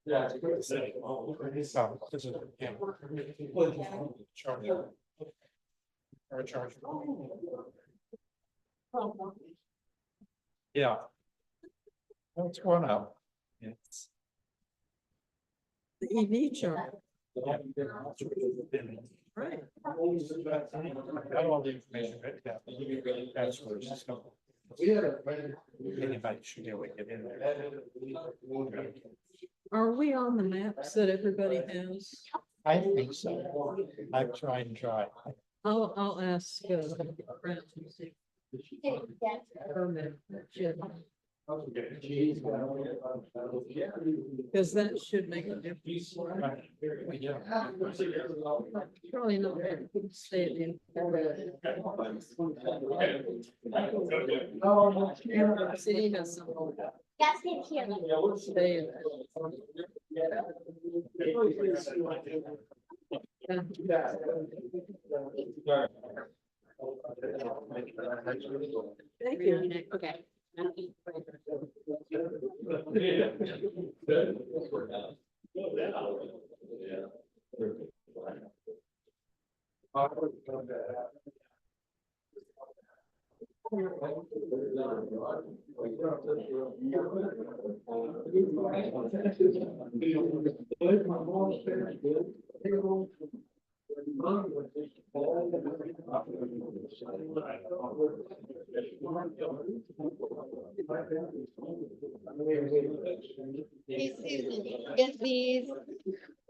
Yeah. This is charge. Or charge. Yeah. What's going on? Yes. The EV charger. Right. Got all the information right now. That's where it's just going. Anybody should be able to get in there. Are we on the maps that everybody has? I think so. I've tried and tried. I'll ask. Brent and see. Permit, yeah. Because that should make a difference. Probably not very good state in. City has some. Stay. Thank you. Okay. Hey, Susan, get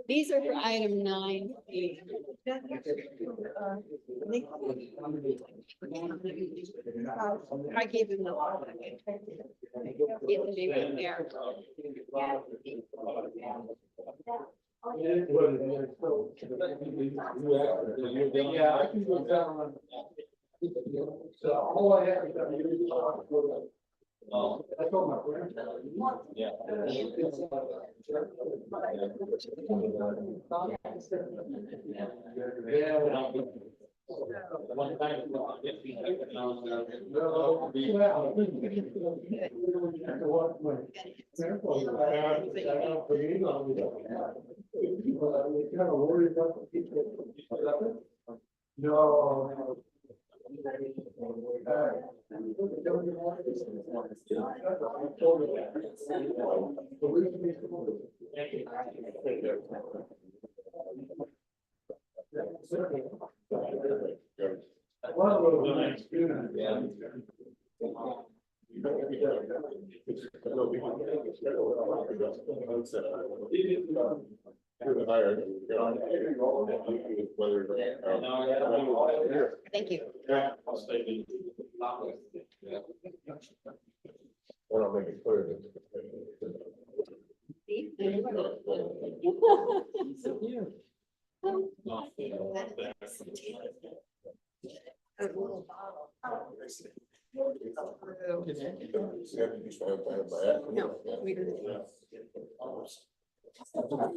these are for item 9. I gave him the. It will be right there. Yeah, I can go down. So all I have is I told my friend. Yeah. One time. No. Thank you. Well, I'll make it clear No, we don't.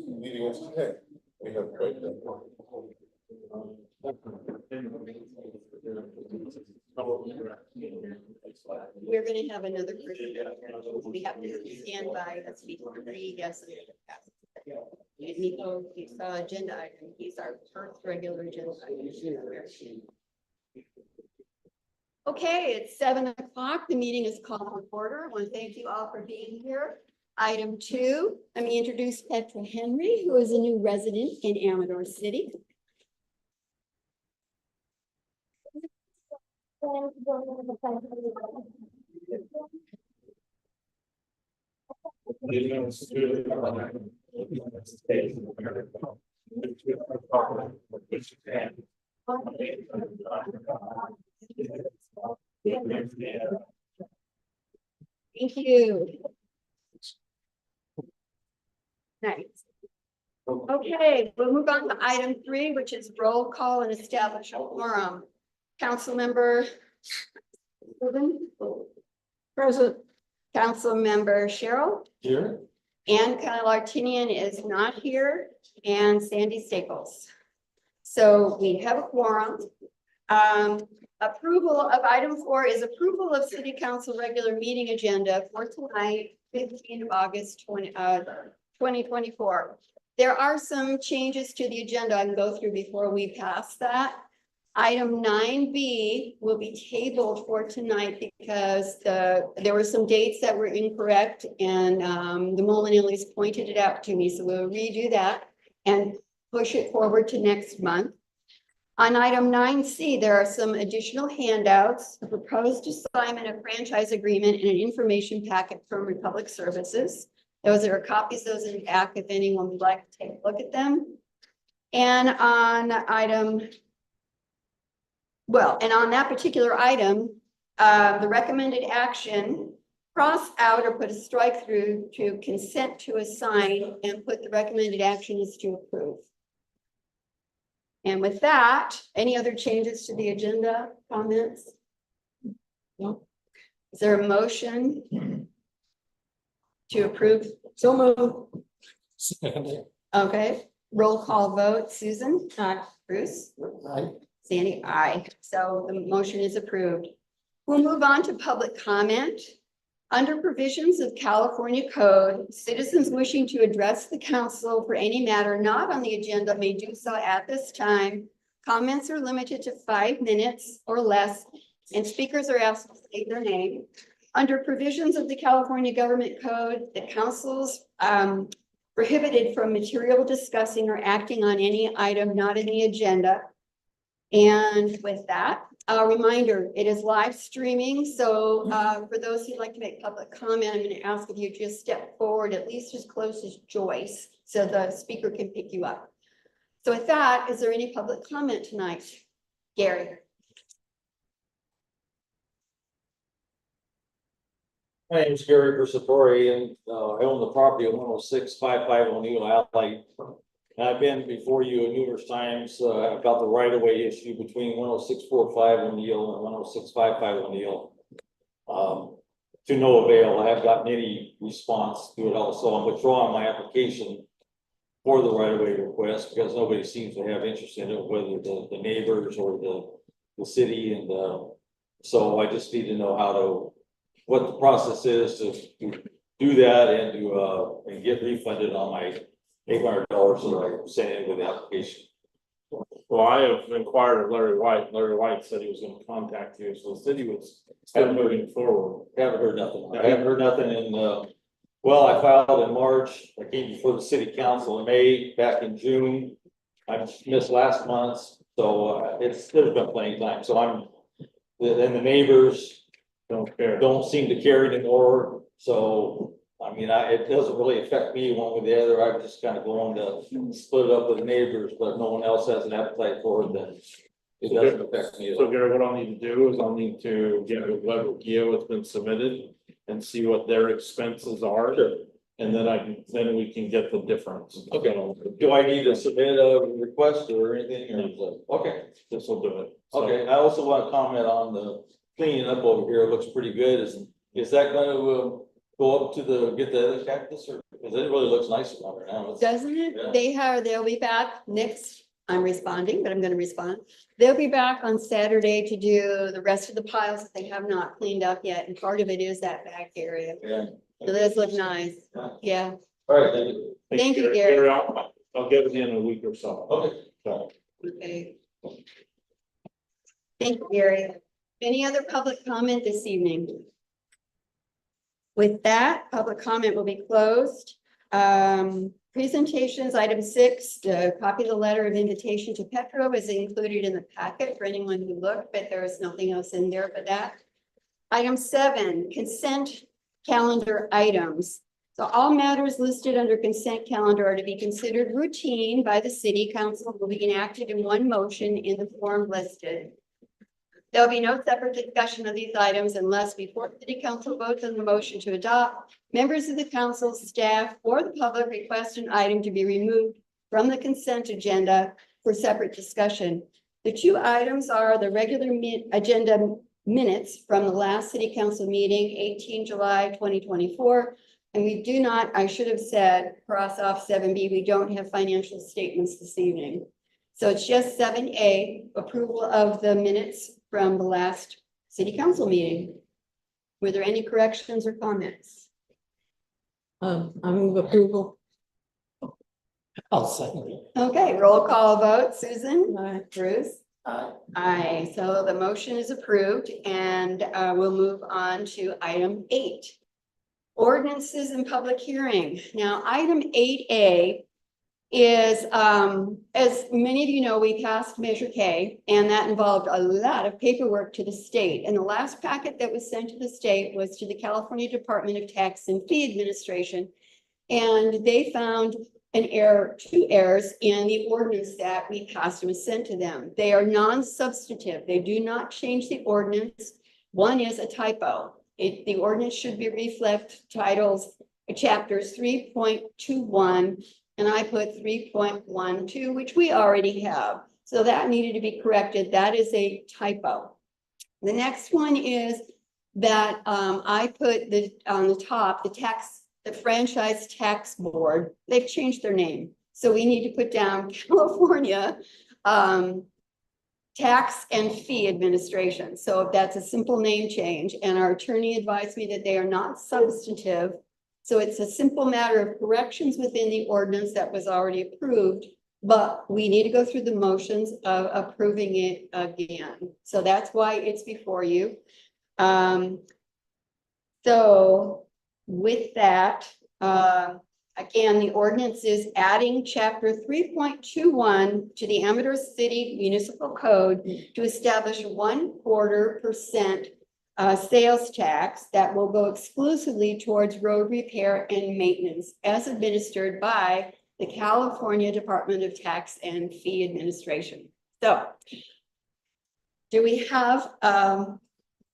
Meeting is today. We have quite that. We're going to have another person. We have to stand by a speaker. 3 yes. And Nico, he's agenda item. He's our first regular agenda item. Okay, it's 7 o'clock. The meeting is called to order. I want to thank you all for being here. Item 2, let me introduce Petra Henry, who is a new resident in Amador City. Thank you. Nice. Okay, we'll move on to item 3, which is roll call and establish a quorum. Councilmember Present. Councilmember Cheryl. Here. Ann Lartinian is not here, and Sandy Staples. So we have a quorum. Approval of item 4 is approval of City Council regular meeting agenda for tonight, 15th of August 2024. There are some changes to the agenda I can go through before we pass that. Item 9B will be tabled for tonight because there were some dates that were incorrect and the Molinellis pointed it out to me. So we'll redo that and push it forward to next month. On item 9C, there are some additional handouts, a proposed assignment of franchise agreement and an information packet from Republic Services. Those are copies, those in the back if anyone would like to take a look at them. And on that particular item, the recommended action, cross out or put a strike through to consent to assign and put the recommended action is to approve. And with that, any other changes to the agenda, comments? No. Is there a motion to approve? So moved. Okay, roll call vote. Susan? Aye. Bruce? Aye. Sandy? Aye. So the motion is approved. We'll move on to public comment. Under provisions of California Code, citizens wishing to address the council for any matter not on the agenda may do so at this time. Comments are limited to 5 minutes or less, and speakers are asked to state their name. Under provisions of the California Government Code, the council's prohibited from material discussing or acting on any item not in the agenda. And with that, a reminder, it is live streaming. So for those who'd like to make public comment, I'm going to ask if you just step forward at least as close as Joyce so the speaker can pick you up. So with that, is there any public comment tonight? Gary. My name is Gary Versatori, and I own the property at 10655 O'Neill Alley. And I've been before you numerous times about the right of way issue between 10645 O'Neill and 10655 O'Neill. To no avail. I have gotten any response to it also. I'm withdrawing my application for the right of way request because nobody seems to have interest in it, whether the neighbors or the city. And so I just need to know what the process is to do that and to and get refunded on my $800 that I sent in with the application. Well, I have inquired of Larry White. Larry White said he was going to contact you, so the city was still moving forward. Haven't heard nothing. I haven't heard nothing in, well, I filed in March. I came before the city council in May, back in June. I missed last month, so there's been plenty of time. So and the neighbors don't seem to care anymore. So I mean, it doesn't really affect me one way or the other. I'm just kind of going to split it up with the neighbors, but no one else has an appetite for it, then it doesn't affect me at So all. Gary, what I'll need to do is I'll need to get with whatever PO has been submitted and see what their expenses are. Sure. And then we can get the difference. Okay. So, Do I need to submit a request or anything, or is it, okay, this will do it. So, okay. I also want to comment on the cleaning up over here. It looks pretty good. Is that going to go up to get the other cactus, or, because it really looks nice around there now. Doesn't it? Yeah. They'll be back next. I'm responding, but I'm going to respond. They'll be back on Saturday to do the rest of the piles that they have not cleaned up yet. And part of it is that back area. Yeah. So those look nice. Yeah. All right, thank you. Thank you, Gary. I'll get it in a week or so. Okay. So, Okay. Thank you, Gary. Any other public comment this evening? With that, public comment will be closed. Presentations, item 6, the copy of the letter of invitation to Petro is included in the packet for anyone who looked, but there is nothing else in there but that. Item 7, consent calendar items. So all matters listed under consent calendar are to be considered routine by the city council, will be enacted in one motion in the form listed. There'll be no separate discussion of these items unless before the city council votes on the motion to adopt, members of the council, staff, or the public request an item to be removed from the consent agenda for separate discussion. The 2 items are the regular agenda minutes from the last city council meeting, 18 July 2024. And we do not, I should have said, cross off 7B, we don't have financial statements this evening. So it's just 7A, approval of the minutes from the last city council meeting. Were there any corrections or comments? I move approval. I'll second it. Okay, roll call vote. Susan? Aye. Bruce? Aye, so the motion is approved and we'll move on to item 8. Ordinances and public hearing. Now, item 8A is, as many of you know, we passed Measure K, and that involved a lot of paperwork to the state. And the last packet that was sent to the state was to the California Department of Tax and Fee Administration. And they found an error, 2 errors in the ordinance that we passed and was sent to them. They are non-substantive. They do not change the ordinance. One is a typo. The ordinance should be reflect titles, chapters 3.21, and I put 3.12, which we already have. So that needed to be corrected. That is a typo. The next one is that I put on the top, the Franchise Tax Board, they've changed their name. So we need to put down California Tax and Fee Administration. So that's a simple name change, and our attorney advised me that they are not substantive. So it's a simple matter of corrections within the ordinance that was already approved, but we need to go through the motions of approving it again. So that's why it's before you. So with that, again, the ordinance is adding chapter 3.21 to the Amador City Municipal Code to establish 1/4% sales tax that will go exclusively towards road repair and maintenance as administered by the California Department of Tax and Fee Administration. So do we have a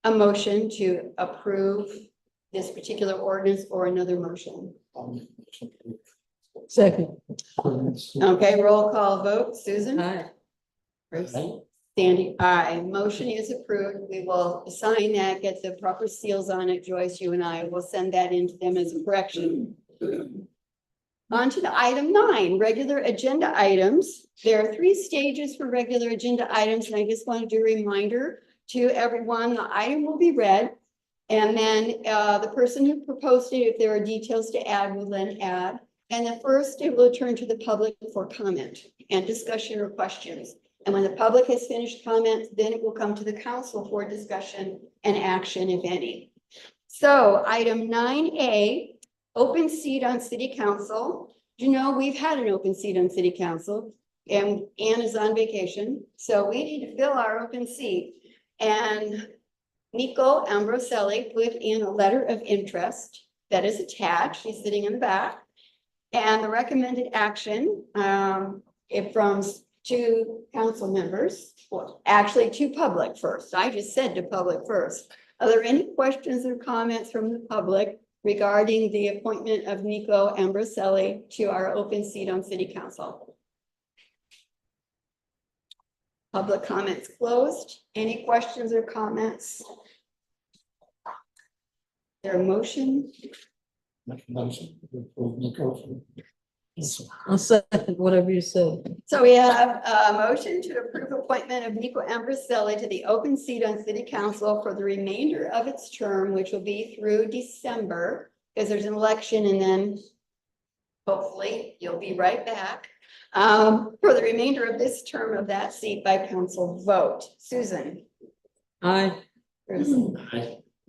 motion to approve this particular ordinance or another motion? Second. Okay, roll call vote. Susan? Aye. Bruce? Sandy, aye. Motion is approved. We will sign that, get the proper seals on it. Joyce, you and I will send that into them as a correction. On to the item 9, regular agenda items. There are 3 stages for regular agenda items, and I just want to do a reminder to everyone, the item will be read. And then the person who proposed it, if there are details to add, will then add. And then first, it will turn to the public for comment and discussion or questions. And when the public has finished comments, then it will come to the council for discussion and action, if any. So item 9A, open seat on city council. You know, we've had an open seat on city council, and Ann is on vacation. So we need to fill our open seat. And Nico Ambroselli put in a letter of interest that is attached. He's sitting in the back. And the recommended action from 2 council members, well, actually 2 public first. I just said to public first. Are there any questions or comments from the public regarding the appointment of Nico Ambroselli to our open seat on city council? Public comments closed. Any questions or comments? Their motion? I'll second whatever you said. So we have a motion to approve appointment of Nico Ambroselli to the open seat on city council for the remainder of its term, which will be through December, because there's an election, and then hopefully you'll be right back for the remainder of this term of that seat by council vote. Susan? Aye. Bruce?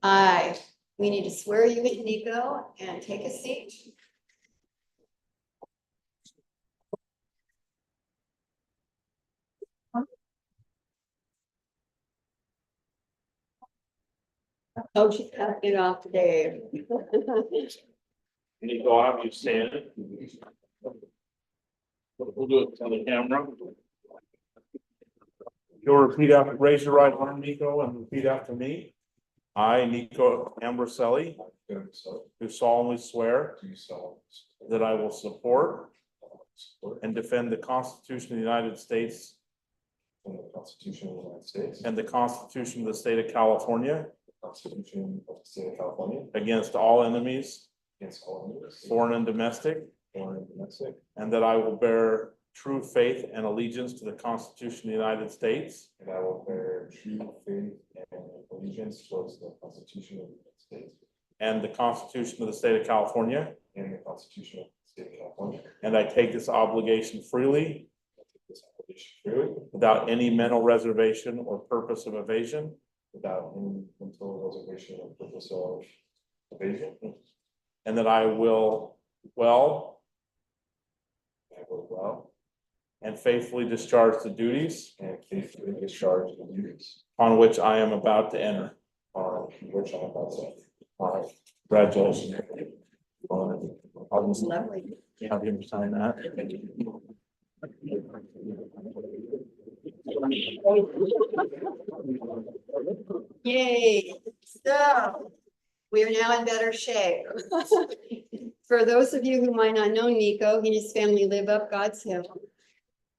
Aye. We need to swear you in, Nico, and take a seat. Oh, she's cutting it off today. Nico, I'll have you stand. We'll do it on the camera. You'll raise your right arm, Nico, and repeat after me. I, Nico Ambroselli, do solemnly swear that I will support and defend the Constitution of the United States And the Constitution of the United States. and the Constitution of the State of California Constitution of the State of California. against all enemies, Against all enemies. foreign and domestic, Foreign and domestic. and that I will bear true faith and allegiance to the Constitution of the United States And I will bear true faith and allegiance towards the Constitution of the United States. and the Constitution of the State of California, and the Constitution of the State of California. and I take this obligation freely I take this obligation freely without any mental reservation or purpose of evasion, without any mental reservation or purpose of evasion. and that I will well I will well and faithfully discharge the duties and faithfully discharge the duties on which I am about to enter. on which I am about to. Congratulations. I'll just Lovely. have him sign that. Yay, so we are now in better shape. For those of you who might not know Nico, he and his family live up God's Hill.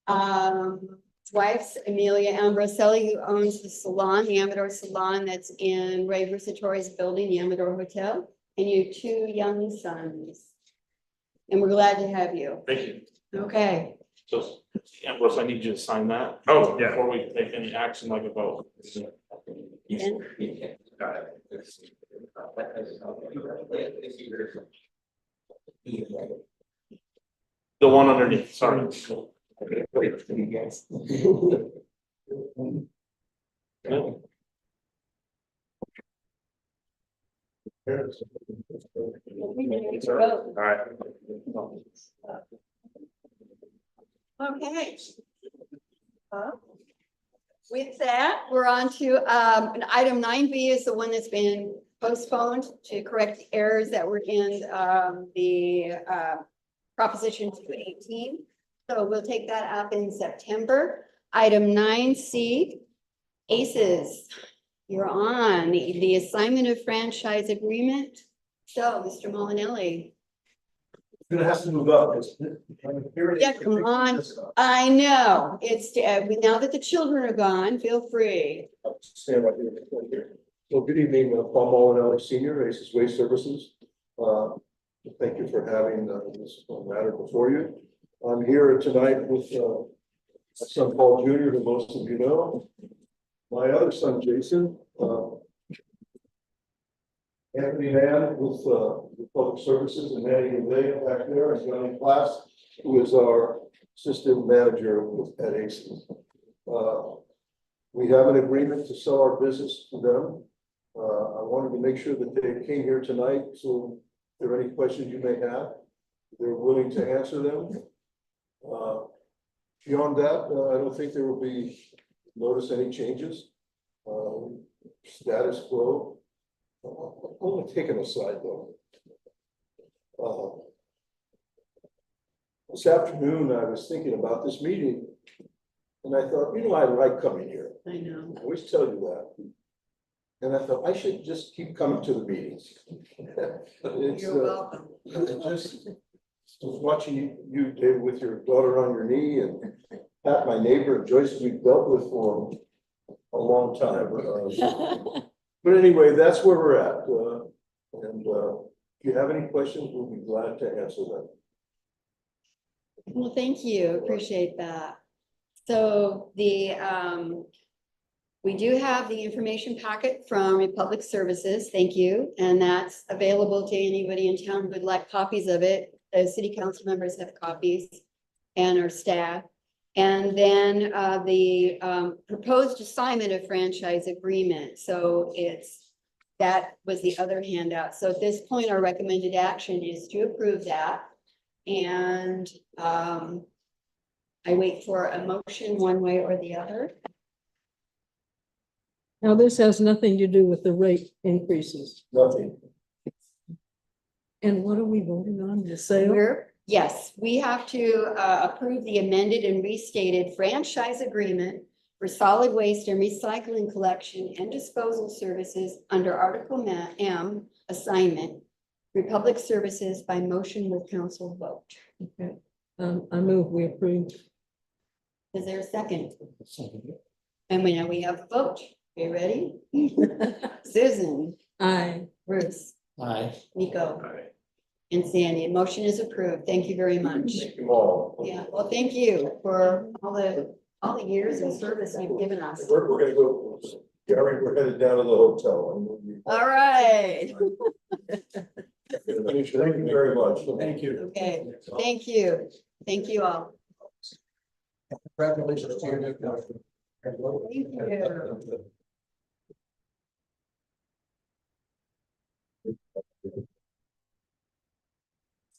His wife's Amelia Ambroselli, who owns the salon, the Amador Salon, that's in Ray Versatori's building, the Amador Hotel, and your two young sons. And we're glad to have you. Thank you. Okay, So, Ambrose, I need you to sign that. Oh, yeah. Before we take any action like a vote. The one underneath, sorry. All right. okay. With that, we're on to, and item 9B is the one that's been postponed to correct the errors that were in, the, Proposition 218. So we'll take that up in September. Item 9C, ACES, you're on the assignment of franchise agreement. So, Mr. Molinelli. Gonna have to move up. Yeah, come on. I know, it's, now that the children are gone, feel free. Stand right here. So good evening, Paul Molinelli, Senior, Aces Waste Services. Thank you for having this matter before you. I'm here tonight with my son Paul Jr., who most of you know. My other son Jason, Anthony Mann with Public Services, and Manny Gouveia back there, and Johnny Class, who is our assistant manager at ACES. We have an agreement to sell our business to them. I wanted to make sure that they came here tonight, so if there are any questions you may have, they're willing to answer them. Beyond that, I don't think there will be, notice any changes. Status quo. I'm going to take an aside though. This afternoon, I was thinking about this meeting, and I thought, I like coming here. I know. I always tell you that. And I thought I should just keep coming to the meetings. It's, You're welcome. just was watching you, David, with your daughter on your knee, and Pat, my neighbor, Joyce, we've dealt with for a long time. But anyway, that's where we're at. And if you have any questions, we'll be glad to answer them. Well, thank you. Appreciate that. So the, we do have the information packet from Republic Services. Thank you. And that's available to anybody in town who would like copies of it. The city council members have copies and our staff. And then the proposed assignment of franchise agreement. So that was the other handout. So at this point, our recommended action is to approve that. And I wait for a motion one way or the other. Now, this has nothing to do with the rate increases. Nothing. And what are we voting on, the sale? Yes, we have to approve the amended and restated franchise agreement for solid waste and recycling collection and disposal services under Article M assignment, Republic Services by motion with council vote. Okay. I move we approve. Is there a second? And we have a vote. Are you ready? Susan, Aye. Bruce, Aye. Nico, and Sandy. Motion is approved. Thank you very much. Thank you all. Yeah, well, thank you for all the years of service you've given us. We're gonna go, Gary, we're headed down to the hotel. All right. Thank you very much. Thank you. Okay, thank you. Thank you all. Congratulations to your new Thank you.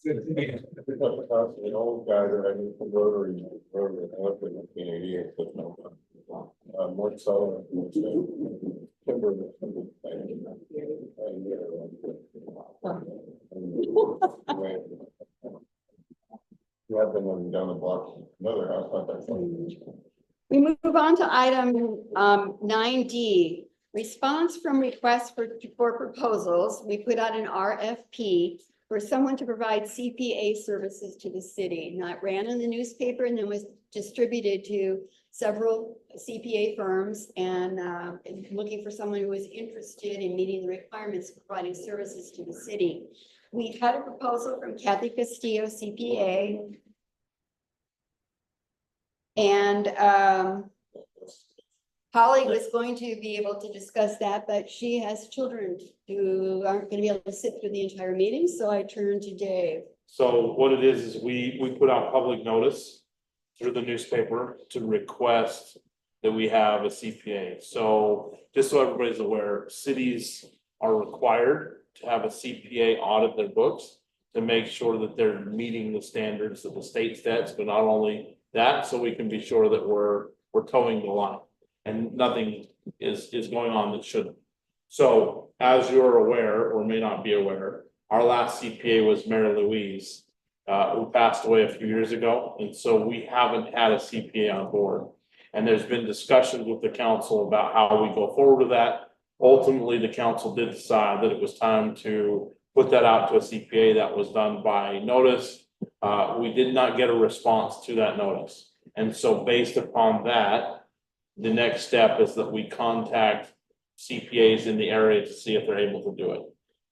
The old guy that I knew from Rotary, in 88, but no. More so. Timber. You have been living down the block, another house, not that far. We move on to item 9D, response from requests for proposals. We put out an RFP for someone to provide CPA services to the city. Now, it ran in the newspaper and then was distributed to several CPA firms and looking for someone who was interested in meeting the requirements of providing services to the city. We had a proposal from Kathy Castillo, CPA. And Holly was going to be able to discuss that, but she has children who aren't going to be able to sit through the entire meeting, so I turned to Dave. So what it is we put out public notice through the newspaper to request that we have a CPA. So just so everybody's aware, cities are required to have a CPA audit their books to make sure that they're meeting the standards that the state sets, but not only that, so we can be sure that we're towing the line and nothing is going on that shouldn't. So as you're aware, or may not be aware, our last CPA was Mary Louise, who passed away a few years ago. And so we haven't had a CPA on board. And there's been discussions with the council about how we go forward with that. Ultimately, the council did decide that it was time to put that out to a CPA. That was done by notice. We did not get a response to that notice. And so based upon that, the next step is that we contact CPAs in the area to see if they're able to do it.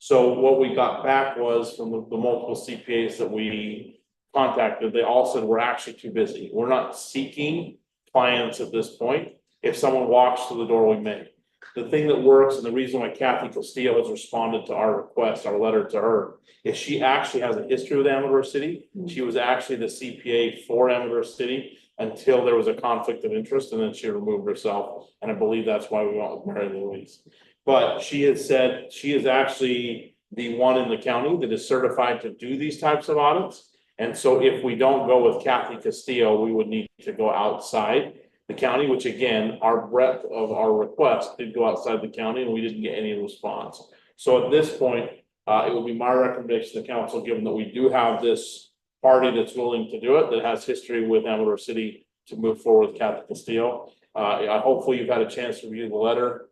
So what we got back was from the multiple CPAs that we contacted, they all said we're actually too busy. We're not seeking clients at this point. If someone walks through the door, we may. The thing that works and the reason why Kathy Castillo has responded to our request, our letter to her, is she actually has a history with Amador City. She was actually the CPA for Amador City until there was a conflict of interest, and then she removed herself. And I believe that's why we went with Mary Louise. But she has said she is actually the one in the county that is certified to do these types of audits. And so if we don't go with Kathy Castillo, we would need to go outside the county, which again, our breadth of our request did go outside the county and we didn't get any response. So at this point, it would be my recommendation to the council, given that we do have this party that's willing to do it, that has history with Amador City, to move forward with Kathy Castillo. Hopefully you've had a chance to review the letter.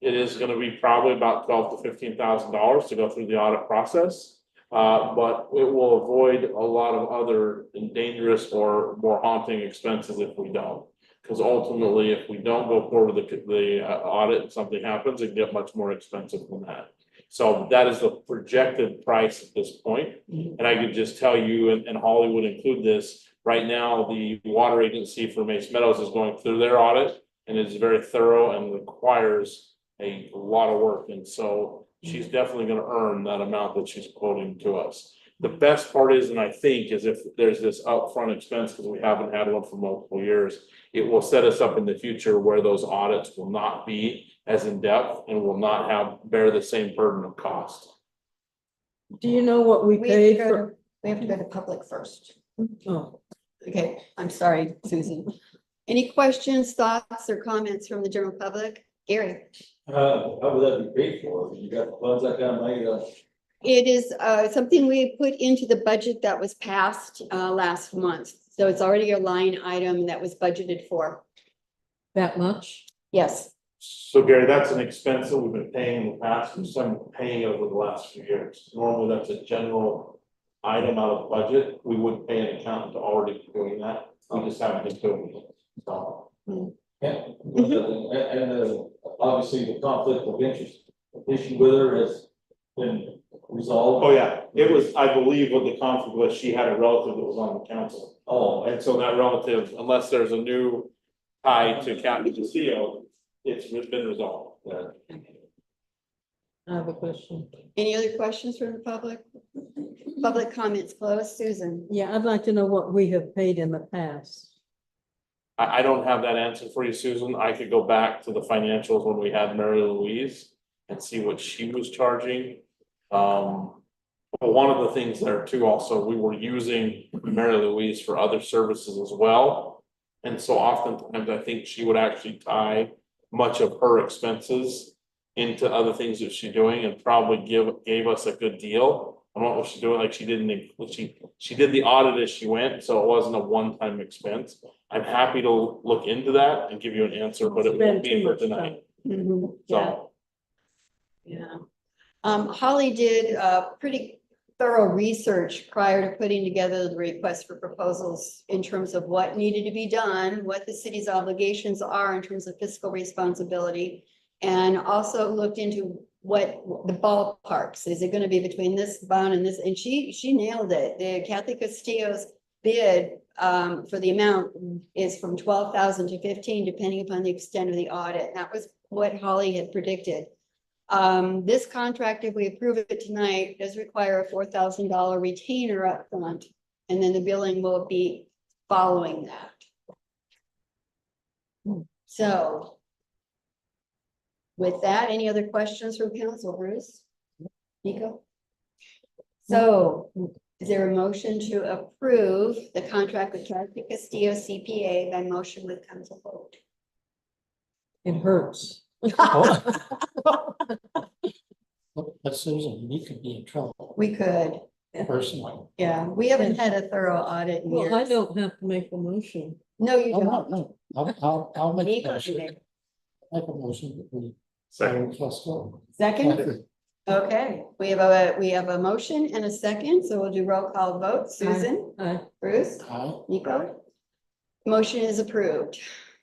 It is going to be probably about $12,000 to $15,000 to go through the audit process. But it will avoid a lot of other dangerous or more haunting expenses if we don't. Because ultimately, if we don't go forward with the audit and something happens, it can get much more expensive than that. So that is the projected price at this point. And I could just tell you, and Holly would include this, right now, the water agency for Mace Meadows is going through their audit and it's very thorough and requires a lot of work. And so she's definitely going to earn that amount that she's quoting to us. The best part is, and I think, is if there's this upfront expense, because we haven't had one for multiple years, it will set us up in the future where those audits will not be as in depth and will not bear the same burden of cost. Do you know what we We have paid to go for? to, we have to go to public first. Oh, Okay, I'm sorry, Susan. Any questions, thoughts, or comments from the general public? Gary? How would that be paid for? You got funds that kind of money to? It is something we put into the budget that was passed last month. So it's already a line item that was budgeted for. that much? Yes, So Gary, that's an expense that we've been paying in the past, and some paying over the last few years. Normally, that's a general item out of the budget. We would pay an accountant to already be doing that. We just haven't been doing it. So. Yeah. And obviously the conflict of interest issue with her has been resolved. Oh, yeah, it was, I believe what the conflict was, she had a relative that was on the council. Oh, And so that relative, unless there's a new tie to Captain Castillo, it's been resolved. I have a question. Any other questions from the public? Public comments closed. Susan? Yeah, I'd like to know what we have paid in the past. I don't have that answer for you, Susan. I could go back to the financials when we had Mary Louise and see what she was charging. But one of the things there too, also, we were using Mary Louise for other services as well. And so oftentimes I think she would actually tie much of her expenses into other things that she's doing and probably gave us a good deal on what was she doing, like she did the audit as she went, so it wasn't a one-time expense. I'm happy to look into that and give you an answer, but it won't be for tonight, Yeah. so. Yeah. Holly did pretty thorough research prior to putting together the request for proposals in terms of what needed to be done, what the city's obligations are in terms of fiscal responsibility. And also looked into what the ballparks, is it gonna be between this bond and this, and she nailed it. The Kathy Castillo's bid for the amount is from 12,000 to 15, depending upon the extent of the audit. That was what Holly had predicted. This contract, if we approve it tonight, does require a $4,000 retainer upfront, and then the billing will be following that. So with that, any other questions from council, Bruce? Nico? So is there a motion to approve the contract with Kathy Castillo CPA by motion with council vote? It hurts. But Susan, you could be in trouble We could, personally. yeah, we haven't had a thorough audit in years. Well, I don't have to make a motion. No, you Oh, don't. no, I'll make a Nico motion, did. make a motion that we. Second. Second? Okay, we have a motion and a second, so we'll do roll call vote. Susan, Aye. Bruce, Aye. Nico? Motion is approved.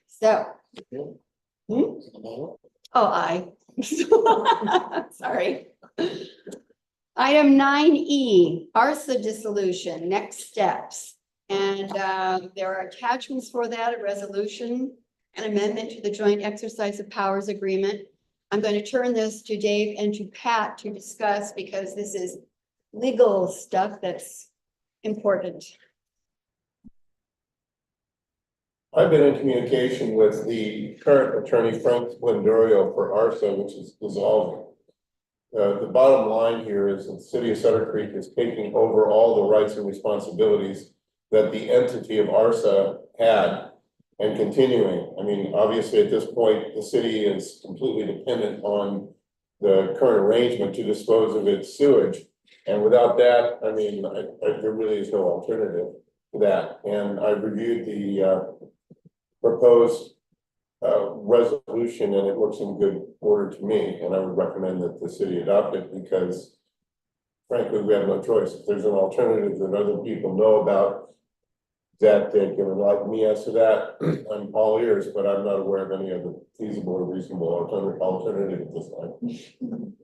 So, oh, aye. Sorry. Item 9E, ARSA dissolution, next steps. And there are attachments for that, a resolution, an amendment to the joint exercise of powers agreement. I'm going to turn this to Dave and to Pat to discuss because this is legal stuff that's important. I've been in communication with the current attorney, Frank Splendorio, for ARSA, which is dissolving. The bottom line here is that the city of Sutter Creek is taking over all the rights and responsibilities that the entity of ARSA had and continuing. I mean, obviously, at this point, the city is completely dependent on the current arrangement to dispose of its sewage. And without that, I mean, there really is no alternative to that. And I've reviewed the proposed resolution, and it looks in good order to me, and I would recommend that the city adopt it because frankly, we have no choice. If there's an alternative that other people know about that they can enlighten me as to that, I'm all ears, but I'm not aware of any other feasible or reasonable alternative at this time.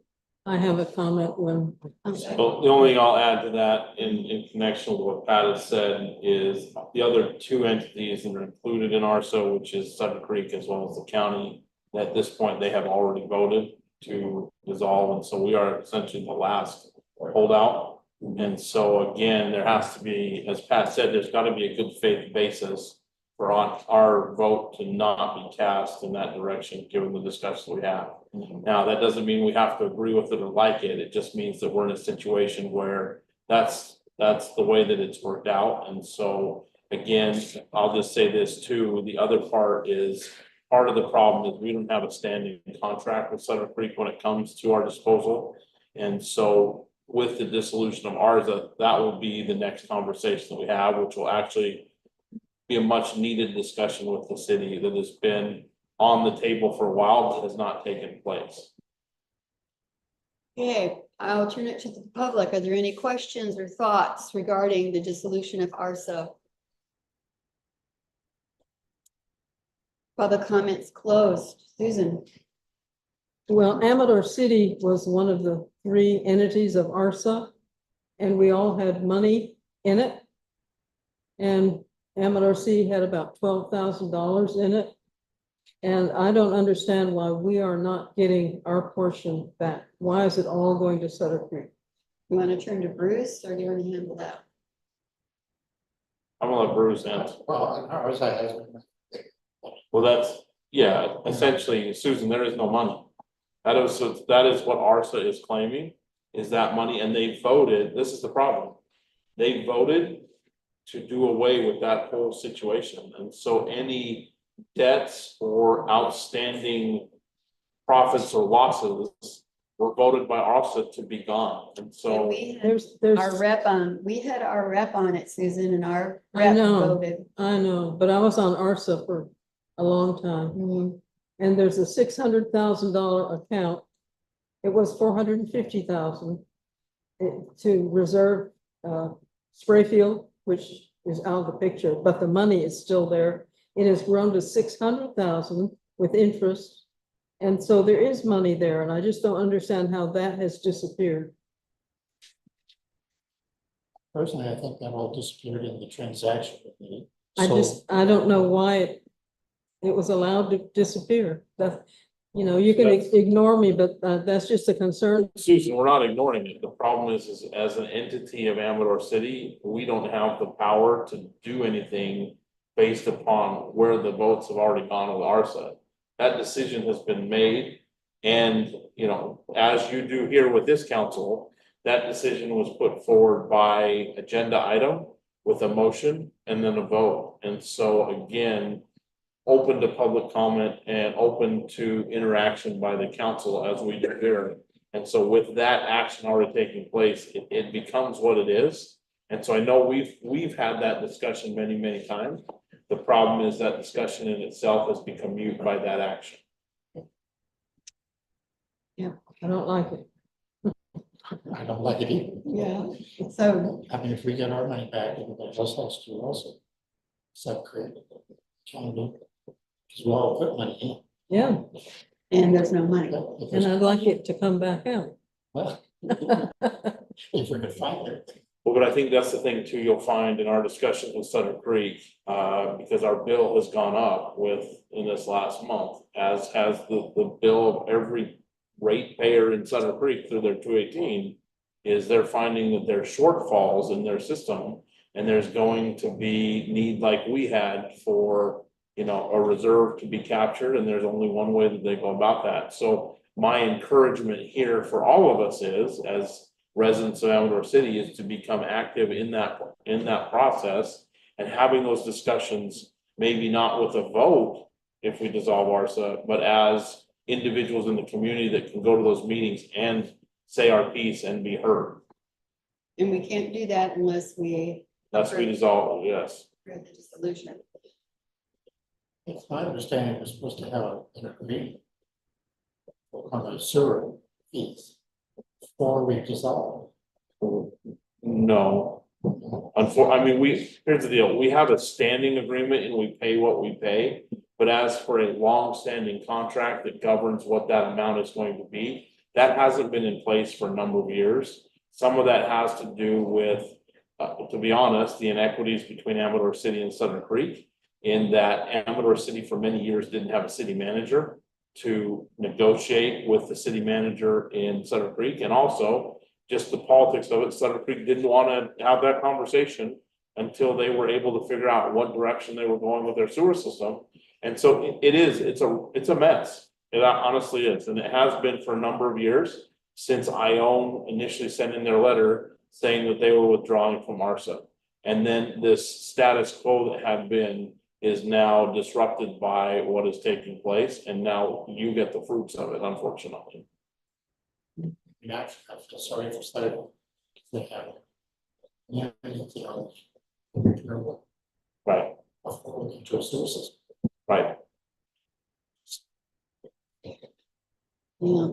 I have a comment when, So the only thing I'll add to that in connection with what Pat has said is the other two entities that are included in ARSA, which is Sutter Creek as well as the county. At this point, they have already voted to dissolve, and so we are essentially the last holdout. And so again, there has to be, as Pat said, there's got to be a good faith basis for our vote to not be cast in that direction, given the discussion we have. Now, that doesn't mean we have to agree with it or like it. It just means that we're in a situation where that's the way that it's worked out. And so again, I'll just say this too. The other part is, part of the problem is we don't have a standing contract with Sutter Creek when it comes to our disposal. And so with the dissolution of ARSA, that will be the next conversation that we have, which will actually be a much needed discussion with the city that has been on the table for a while, but has not taken place. Okay, I'll turn it to the public. Are there any questions or thoughts regarding the dissolution of ARSA? Public comments closed. Susan? well, Amador City was one of the 3 entities of ARSA, and we all had money in it. And Amador City had about $12,000 in it. And I don't understand why we are not getting our portion back. Why is it all going to Sutter Creek? You want to turn to Bruce or do you want to handle that? I'm gonna let Bruce answer. Well, ours, I have. Well, that's, yeah, essentially, Susan, there is no money. That is what ARSA is claiming, is that money, and they voted, this is the problem. They voted to do away with that whole situation, and so any debts or outstanding profits or losses were voted by ARSA to be gone, and And so. we had There's, our rep on, we had our rep on it, Susan, and our I rep know. voted. I know, but I was on ARSA for a long time. And there's a $600,000 account. It was 450,000 to reserve Sprayfield, which is out of the picture, but the money is still there. It has grown to 600,000 with interest. And so there is money there, and I just don't understand how that has disappeared. Personally, I think that all disappeared in the transaction. I don't know why it was allowed to disappear. That, you know, you can ignore me, but that's just a concern. Susan, we're not ignoring it. The problem is as an entity of Amador City, we don't have the power to do anything based upon where the votes have already gone with ARSA. That decision has been made. And, you know, as you do here with this council, that decision was put forward by agenda item with a motion and then a vote. And so again, open to public comment and open to interaction by the council as we do here. And so with that action already taking place, it becomes what it is. And so I know we've had that discussion many, many times. The problem is that discussion in itself has become mute by that action. I don't like it. I don't like it either. Yeah, so I mean, if we get our money back, everybody else has to also. So create. Trying to. Because we all put money Yeah, and there's no money. in. If and there's- I'd like it to come back out. Well, if we're gonna find it. Well, but I think that's the thing too, you'll find in our discussions with Sutter Creek, because our bill has gone up in this last month, as has the bill of every ratepayer in Sutter Creek through their 218, is they're finding that there's shortfalls in their system, and there's going to be need like we had for, you know, a reserve to be captured, and there's only one way that they go about that. So my encouragement here for all of us is, as residents of Amador City, is to become active in that process and having those discussions, maybe not with a vote if we dissolve ARSA, but as individuals in the community that can go to those meetings and say our piece and be heard. And we can't do that unless we That's we dissolve, yes. approve the dissolution. It's my understanding we're supposed to have an agreement. On the sewer fees. Before we dissolve. No, I mean, here's the deal, we have a standing agreement and we pay what we pay. But as for a long-standing contract that governs what that amount is going to be, that hasn't been in place for a number of years. Some of that has to do with, to be honest, the inequities between Amador City and Sutter Creek. In that Amador City for many years didn't have a city manager to negotiate with the city manager in Sutter Creek, and also just the politics of it. Sutter Creek didn't want to have that conversation until they were able to figure out what direction they were going with their sewer system. And so it's a mess. It honestly is, and it has been for a number of years since IOM initially sent in their letter saying that they were withdrawing from ARSA. And then this status quo that had been is now disrupted by what is taking place, and now you get the fruits of it, unfortunately. Yeah, I feel sorry for Sutter. They have. Yeah, anything else. Right, Into a sewer system. right. Yeah,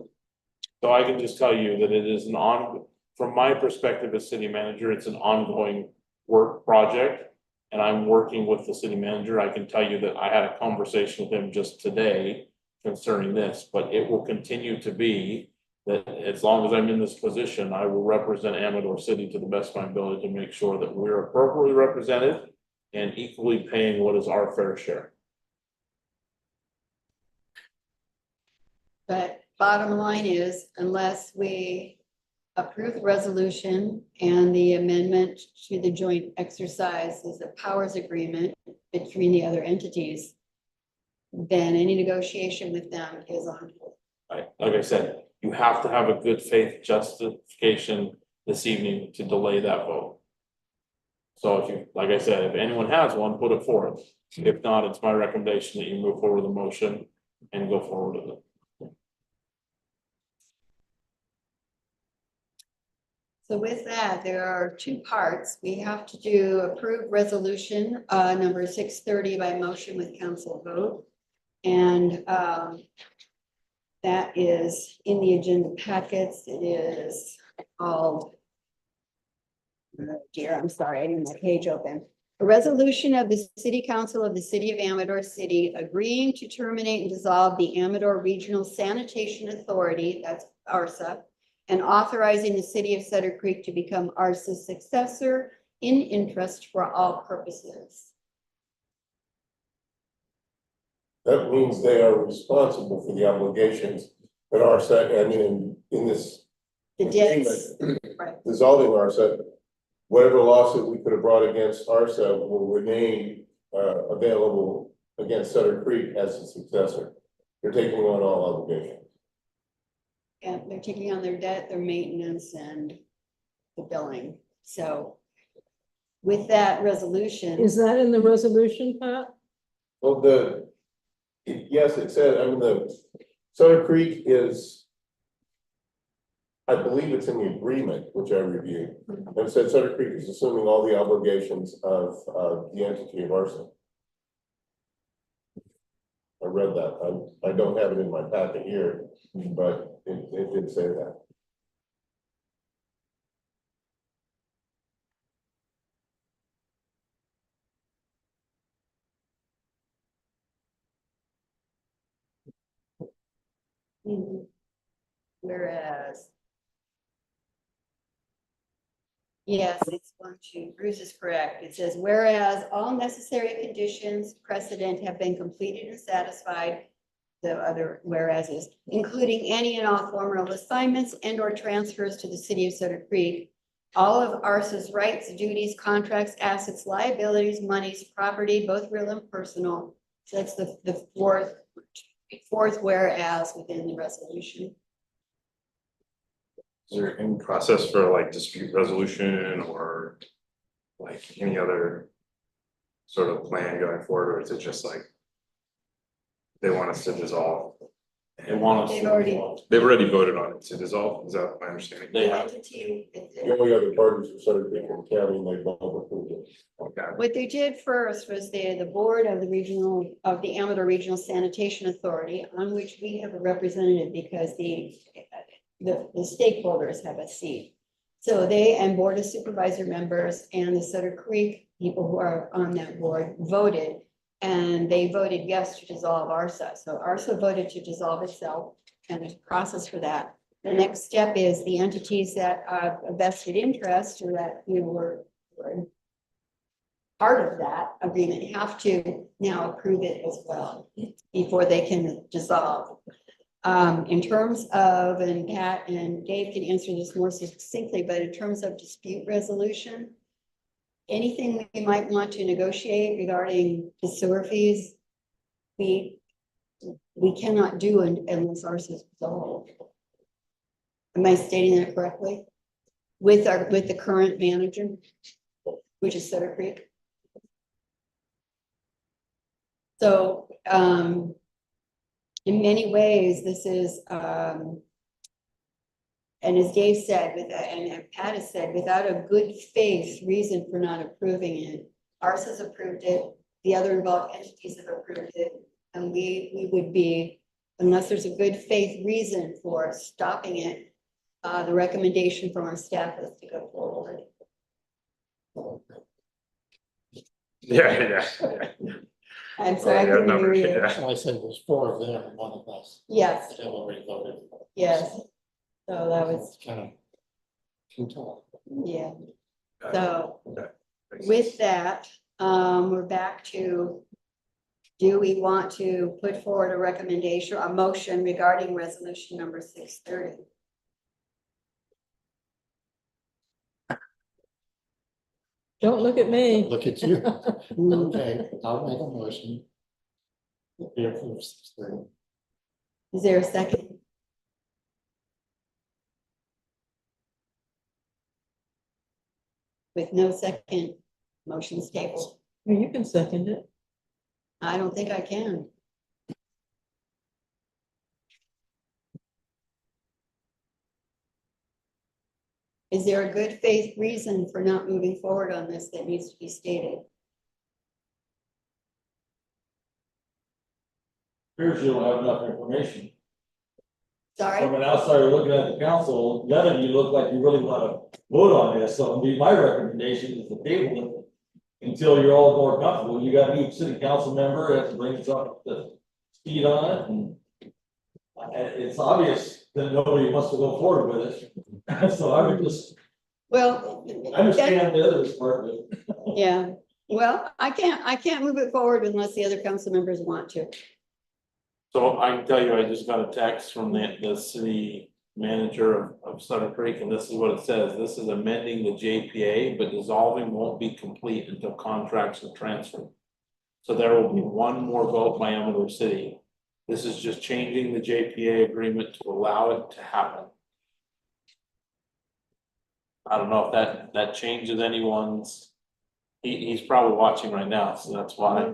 So I can just tell you that it is from my perspective as city manager, it's an ongoing work project. And I'm working with the city manager. I can tell you that I had a conversation with him just today concerning this, but it will continue to be that as long as I'm in this position, I will represent Amador City to the best of my ability to make sure that we're appropriately represented and equally paying what is our fair share. But bottom line is, unless we approve the resolution and the amendment to the joint exercise is a powers agreement between the other entities, then any negotiation with them is on hold. Like I said, you have to have a good faith justification this evening to delay that vote. So if you, like I said, if anyone has one, put it forth. If not, it's my recommendation that you move forward with the motion and go forward with it. So with that, there are two parts. We have to do approve resolution number 630 by motion with council vote. And that is in the agenda packets. It is called, oh dear, I'm sorry, I didn't have my page open. A resolution of the City Council of the City of Amador City agreeing to terminate and dissolve the Amador Regional Sanitation Authority, that's ARSA, and authorizing the City of Sutter Creek to become ARSA's successor in interest for all purposes. That means they are responsible for the obligations that are set, I mean, in this The debts, agreement, right. dissolving ARSA, whatever lawsuit we could have brought against ARSA will remain available against Sutter Creek as a successor. They're taking on all obligations. And they're taking on their debt, their maintenance, and the billing. So with that resolution. Is that in the resolution, Pat? Well, yes, it said, I mean, the Sutter Creek is, I believe it's in the agreement, which I reviewed. And it said Sutter Creek is assuming all the obligations of the entity of ARSA. I read that. I don't have it in my packet here, but it did say that. Whereas. Yes, it's 1, 2, Bruce is correct. It says, whereas all necessary conditions precedent have been completed and satisfied. The other whereases, including any and all former assignments and or transfers to the City of Sutter Creek. All of ARSA's rights, duties, contracts, assets, liabilities, monies, property, both real and personal. So that's the fourth whereas within the resolution. Is there any process for like dispute resolution or like any other sort of plan going forward, or is it just like they want us to dissolve? They want us. They've to already- resolve. They've already voted on it to dissolve, is that my understanding? They have. The only other parties are Sutter Creek and county, and they both approved it. Okay. What they did first was the board of the Amador Regional Sanitation Authority, on which we have a representative because the stakeholders have a seat. So they and Board of Supervisor members and the Sutter Creek people who are on that board voted, and they voted yes to dissolve ARSA. So ARSA voted to dissolve itself, and there's a process for that. The next step is the entities that have a vested interest or that were part of that agreement have to now approve it as well before they can dissolve. In terms of, and Pat and Dave can answer this more succinctly, but in terms of dispute resolution, anything we might want to negotiate regarding the sewer fees, we cannot do unless ours is dissolved. Am I stating that correctly? With the current manager, which is Sutter Creek. So, in many ways, this is, and as Dave said, and Pat has said, without a good faith reason for not approving it, ours has approved it, the other involved entities have approved it, and we would be, unless there's a good faith reason for stopping it, the recommendation from our staff is to go forward. Yeah. I'm sorry, I Yeah, couldn't no, hear you. yeah. So I said there's 4 of them and 1 of us. Yes, They already voted. yes. So that was, It's kind of futile. yeah. So Okay. with that, we're back to Do we want to put forward a recommendation, a motion regarding resolution number 630? Don't look at me. Look at you. Okay, I'll make a motion. We approve 630. Is there a second? With no second, motion's tabled. Well, you can second it. I don't think I can. Is there a good faith reason for not moving forward on this that needs to be stated? Here's you don't have enough information. Sorry? From an outsider looking at the council, none of you look like you really wanna vote on this, so my recommendation is to table it until you're all more comfortable. You got a new city council member, has to bring us up to speed on it, and it's obvious that nobody wants to go forward with it. So I would just, Well. I understand the other part of it. Yeah, well, I can't move it forward unless the other council members want to. So I can tell you, I just got a text from the city manager of Sutter Creek, and this is what it says. This is amending the JPA, but dissolving won't be complete until contracts are transferred. So there will be one more vote by Amador City. This is just changing the JPA agreement to allow it to happen. I don't know if that changes anyone's, he's probably watching right now, so that's why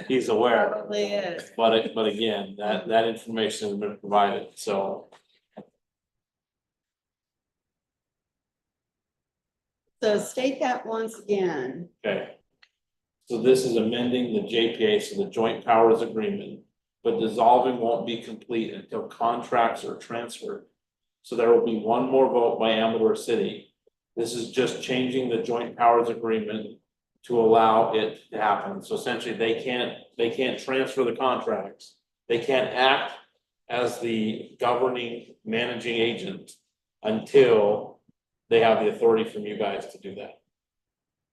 he's aware. Probably is. But again, that information has been provided, so. So state that once again. Okay. So this is amending the JPA, so the Joint Powers Agreement, but dissolving won't be complete until contracts are transferred. So there will be one more vote by Amador City. This is just changing the Joint Powers Agreement to allow it to happen. So essentially, they can't transfer the contracts. They can't act as the governing managing agent until they have the authority from you guys to do that.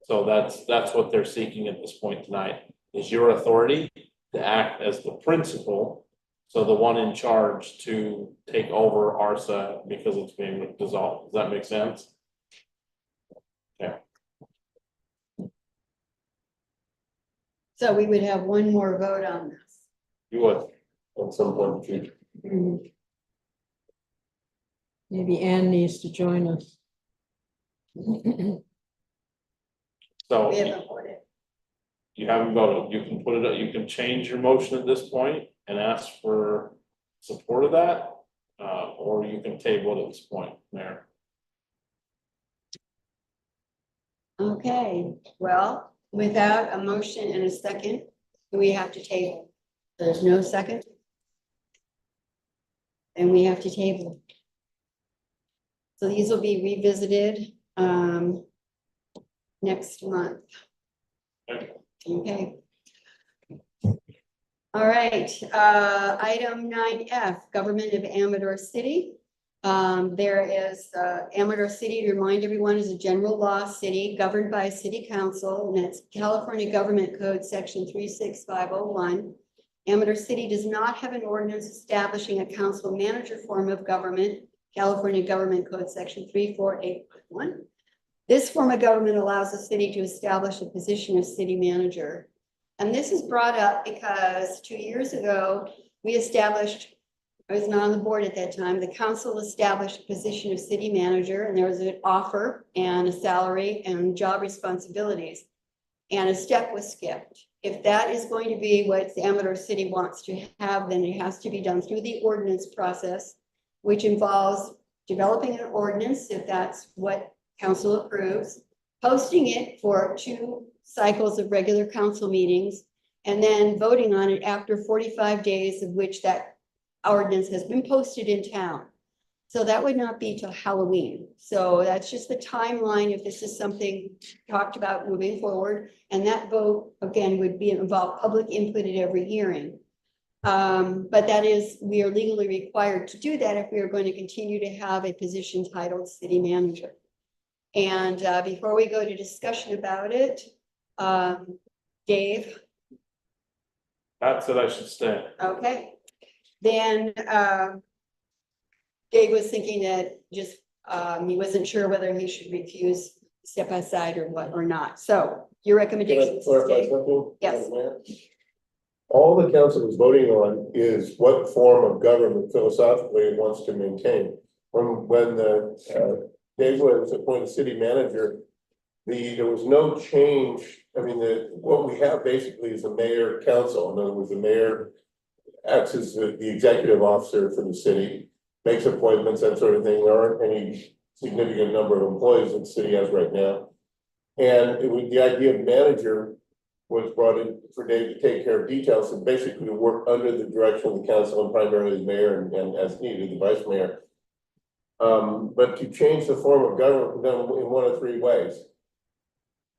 So that's what they're seeking at this point tonight, is your authority to act as the principal. So the one in charge to take over ARSA because it's being dissolved. Does that make sense? Okay. So we would have one more vote on this. You would. At some point in the future. Maybe Ann needs to join us. So We haven't voted. you haven't voted. You can put it up, you can change your motion at this point and ask for support of that. Or you can table it at this point, Mayor. Okay, well, without a motion and a second, we have to table. There's no second. And we have to table. So these will be revisited next month. Okay. All right, item 9F, Government of Amador City. There is Amador City, to remind everyone, is a general law city governed by a city council, and it's California Government Code Section 36501. Amador City does not have an ordinance establishing a council manager form of government, California Government Code Section 34851. This form of government allows the city to establish a position of city manager. And this is brought up because 2 years ago, we established, I was not on the board at that time, the council established a position of city manager, and there was an offer and a salary and job responsibilities. And a step was skipped. If that is going to be what the Amador City wants to have, then it has to be done through the ordinance process, which involves developing an ordinance, if that's what council approves, posting it for 2 cycles of regular council meetings, and then voting on it after 45 days of which that ordinance has been posted in town. So that would not be till Halloween. So that's just the timeline if this is something talked about moving forward. And that vote, again, would be involve public input at every hearing. But that is, we are legally required to do that if we are going to continue to have a position titled city manager. And before we go to discussion about it, Dave, Pat said I should stay. Okay, then, Dave was thinking that just, he wasn't sure whether he should refuse, step aside or what, or not. So your Can I recommendation is to clarify stay? something? Yes. Mayor? All the council is voting on is what form of government philosophically it wants to maintain. When Dave was appointed city manager, there was no change. I mean, what we have basically is a mayor council. In other words, the mayor acts as the executive officer for the city, makes appointments, that sort of thing. There aren't any significant number of employees that the city has right now. And the idea of manager was brought in for Dave to take care of details and basically to work under the direction of the council and primarily the mayor and as needed, the vice mayor. But to change the form of government, done in one of three ways.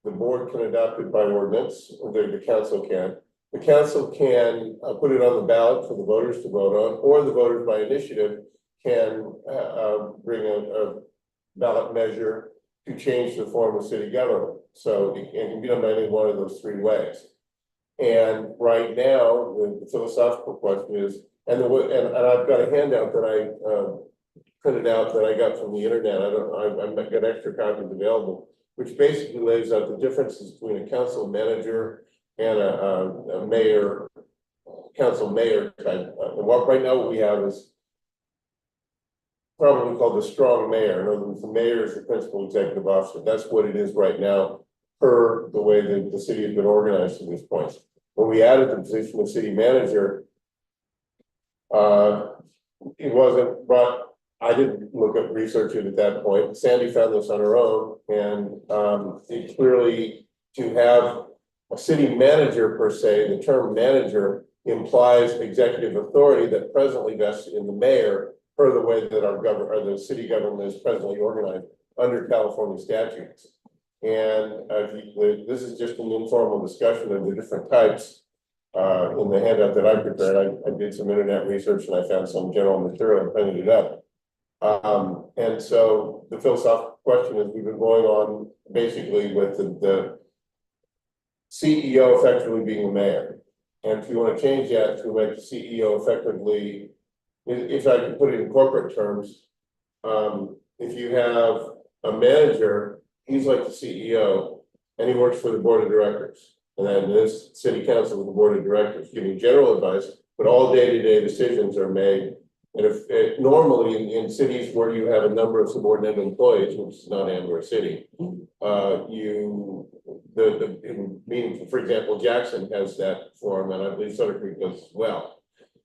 The board can adopt it by ordinance, or the council can. The council can put it on the ballot for the voters to vote on, or the voters by initiative can bring a ballot measure to change the form of city government. So it can be done by any one of those three ways. And right now, the philosophical question is, and I've got a handout that I printed out that I got from the internet. I've got extra copies available, which basically lays out the differences between a council manager and a mayor, council mayor type. And right now what we have is probably called the strong mayor. In other words, the mayor is the principal executive officer. That's what it is right now, per the way that the city has been organized to this point. When we added the position of city manager, it wasn't, but I didn't look up research it at that point. Sandy found this on her own, and it clearly, to have a city manager per se, the term manager implies executive authority that presently vests in the mayor, per the way that our government or the city government is presently organized under California statutes. And this is just an informal discussion of the different types. In the handout that I prepared, I did some internet research and I found some general material and printed it up. And so the philosophical question is, we've been going on basically with the CEO effectively being the mayor. And if you want to change that to make the CEO effectively, if I can put it in corporate terms, if you have a manager, he's like the CEO and he works for the board of directors. And then this city council with the board of directors giving general advice, but all day-to-day decisions are made. And if normally in cities where you have a number of subordinate employees, which is not Amber City, meaning, for example, Jackson has that form, and I believe Sutter Creek does as well.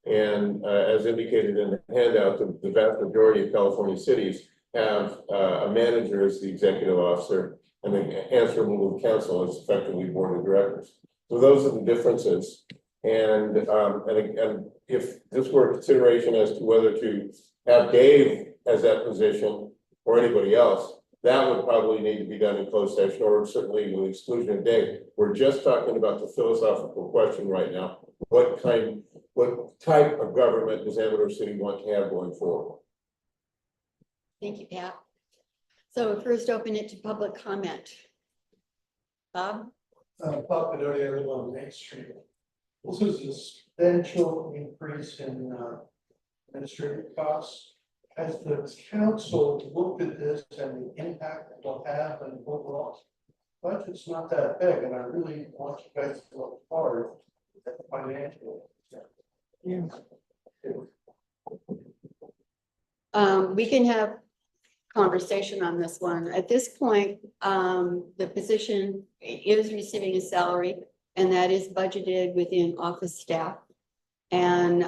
And as indicated in the handout, the vast majority of California cities have a manager as the executive officer, and the answerable to the council is effectively board of directors. So those are the differences. And if this were a consideration as to whether to have Dave as that position or anybody else, that would probably need to be done in closed session, or certainly with exclusion of Dave. We're just talking about the philosophical question right now. What type of government does Amador City want to have going forward? Thank you, Pat. So first open it to public comment. Bob? Bob Bedoya, I live on Main Street. This is a substantial increase in administrative costs. Has the council looked at this and the impact it will have and overall? Budget's not that big, and I really want you guys to look hard at the financial. Yeah. We can have conversation on this one. At this point, the position is receiving a salary, and that is budgeted within office staff and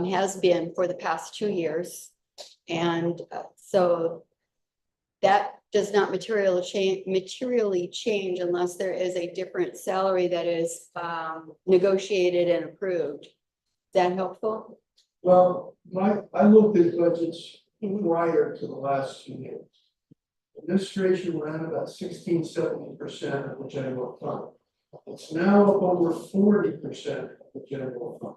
has been for the past 2 years. And so that does not materially change unless there is a different salary that is negotiated and approved. Is that helpful? Well, I looked at budgets prior to the last 2 years. Administration ran about 16-17% of the general fund. It's now up over 40% of the general fund.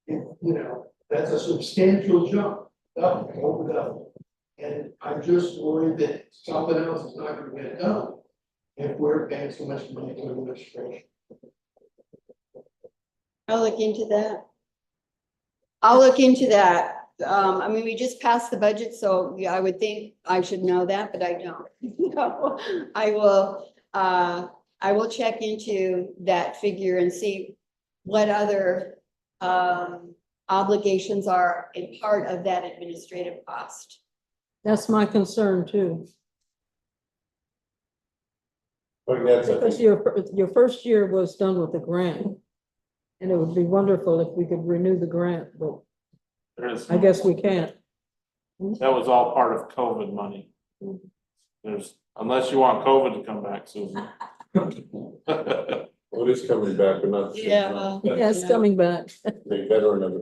You know, that's a substantial jump, up, over double. And I'm just worried that something else is not going to get done if we're paying so much money to administration. I'll look into that. I'll look into that. I mean, we just passed the budget, so yeah, I would think I should know that, but I don't. No, I will check into that figure and see what other obligations are in part of that administrative cost. That's my concern too, But that's, I because think, your first year was done with the grant. And it would be wonderful if we could renew the grant, but There's, I guess we can't. that was all part of COVID money. There's, unless you want COVID to come back, Susan. well, it is coming back, but not. Yeah. Yeah, it's coming back. They better another.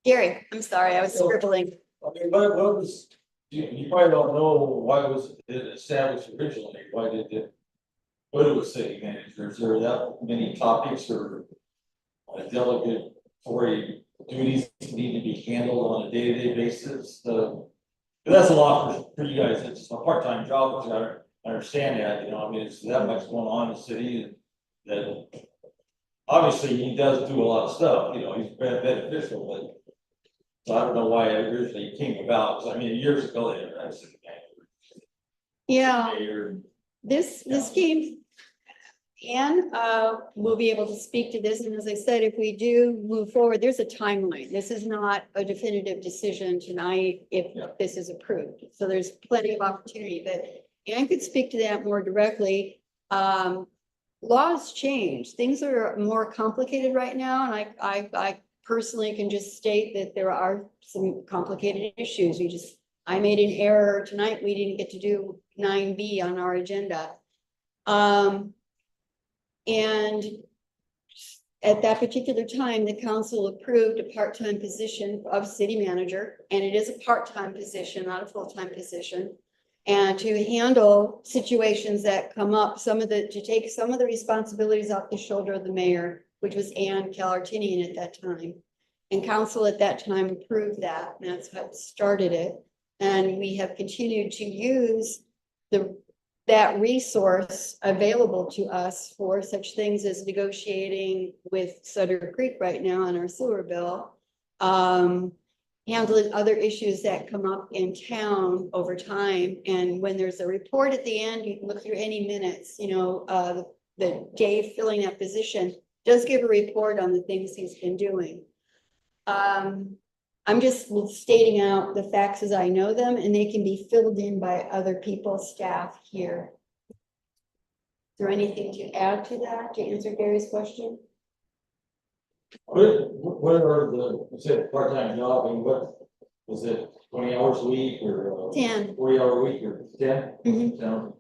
Gary, I'm sorry, I was scribbling. I mean, what was, you probably don't know why was it established originally, why did it? What it was city manager, is there that many topics or delegatory duties that need to be handled on a day-to-day basis? But that's a lot for you guys, it's a part-time job, which I understand that, you know, I mean, it's that much going on in the city that obviously he does do a lot of stuff, you know, he's beneficial, but so I don't know why it originally came about, 'cause I mean, years ago, they were city manager. Yeah, Mayor. this came. Anne, will be able to speak to this, and as I said, if we do move forward, there's a timeline. This is not a definitive decision tonight if Yeah. this is approved. So there's plenty of opportunity, but Anne could speak to that more directly. Laws change, things are more complicated right now, and I personally can just state that there are some complicated issues. I made an error tonight, we didn't get to do 9B on our agenda. And at that particular time, the council approved a part-time position of city manager, and it is a part-time position, not a full-time position. And to handle situations that come up, to take some of the responsibilities off the shoulder of the mayor, which was Ann Callartinian at that time. And council at that time approved that, and that's what started it. And we have continued to use that resource available to us for such things as negotiating with Sutter Creek right now on our sewer bill. Handling other issues that come up in town over time. And when there's a report at the end, you can look through any minutes, the Dave filling that position does give a report on the things he's been doing. I'm just stating out the facts as I know them, and they can be filled in by other people's staff here. Is there anything to add to that, to answer Gary's question? What are you said part-time job, and what, was it 20 hours a week or? 10. 40-hour week or 10? Mhm. 10.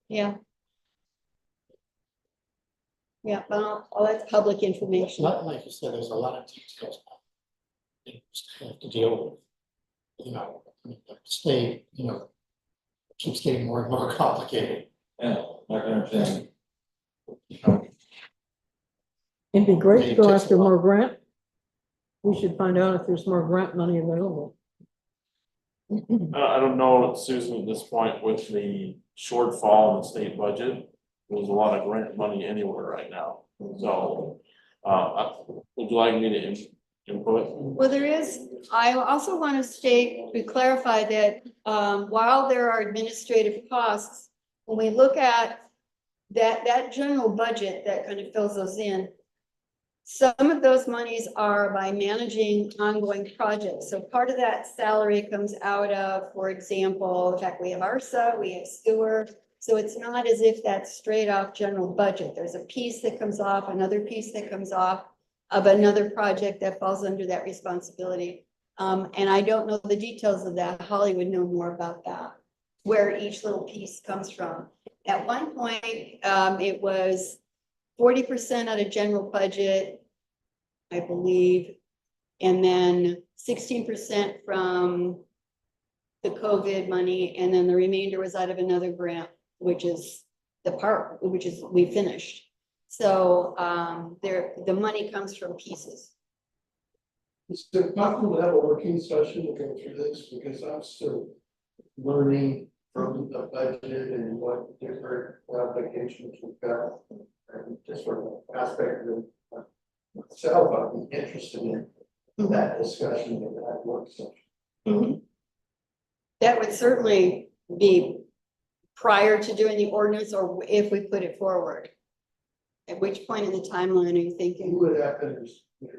Yeah. Yeah, well, all that's public information. Like you said, there's a lot of details. You have to deal with, the state, keeps getting more and more complicated. Yeah, I can understand. It'd be great to It go takes a after lot. more grant. We should find out if there's more grant money available. I don't know, Susan, at this point with the shortfall in the state budget, there's a lot of grant money anywhere right now. So, would you like me to input? Well, there is, I also want to clarify that while there are administrative costs, when we look at that general budget that kind of fills those in, some of those monies are by managing ongoing projects. So part of that salary comes out of, for example, in fact, we have ARSA, we have sewer. So it's not as if that's straight off general budget. There's a piece that comes off, another piece that comes off of another project that falls under that responsibility. And I don't know the details of that. Holly would know more about that, where each little piece comes from. At one point, it was 40% out of general budget, I believe, and then 16% from the COVID money, and then the remainder was out of another grant, which is we finished. So the money comes from pieces. Is it possible to have a working session to go through this, because I'm still learning from the budget and what different applications we've got. And just from an aspect of myself, I'd be interested in that discussion and that work session. Mhm. That would certainly be prior to doing the ordinance or if we put it forward. At which point in the timeline are you You thinking? would have to,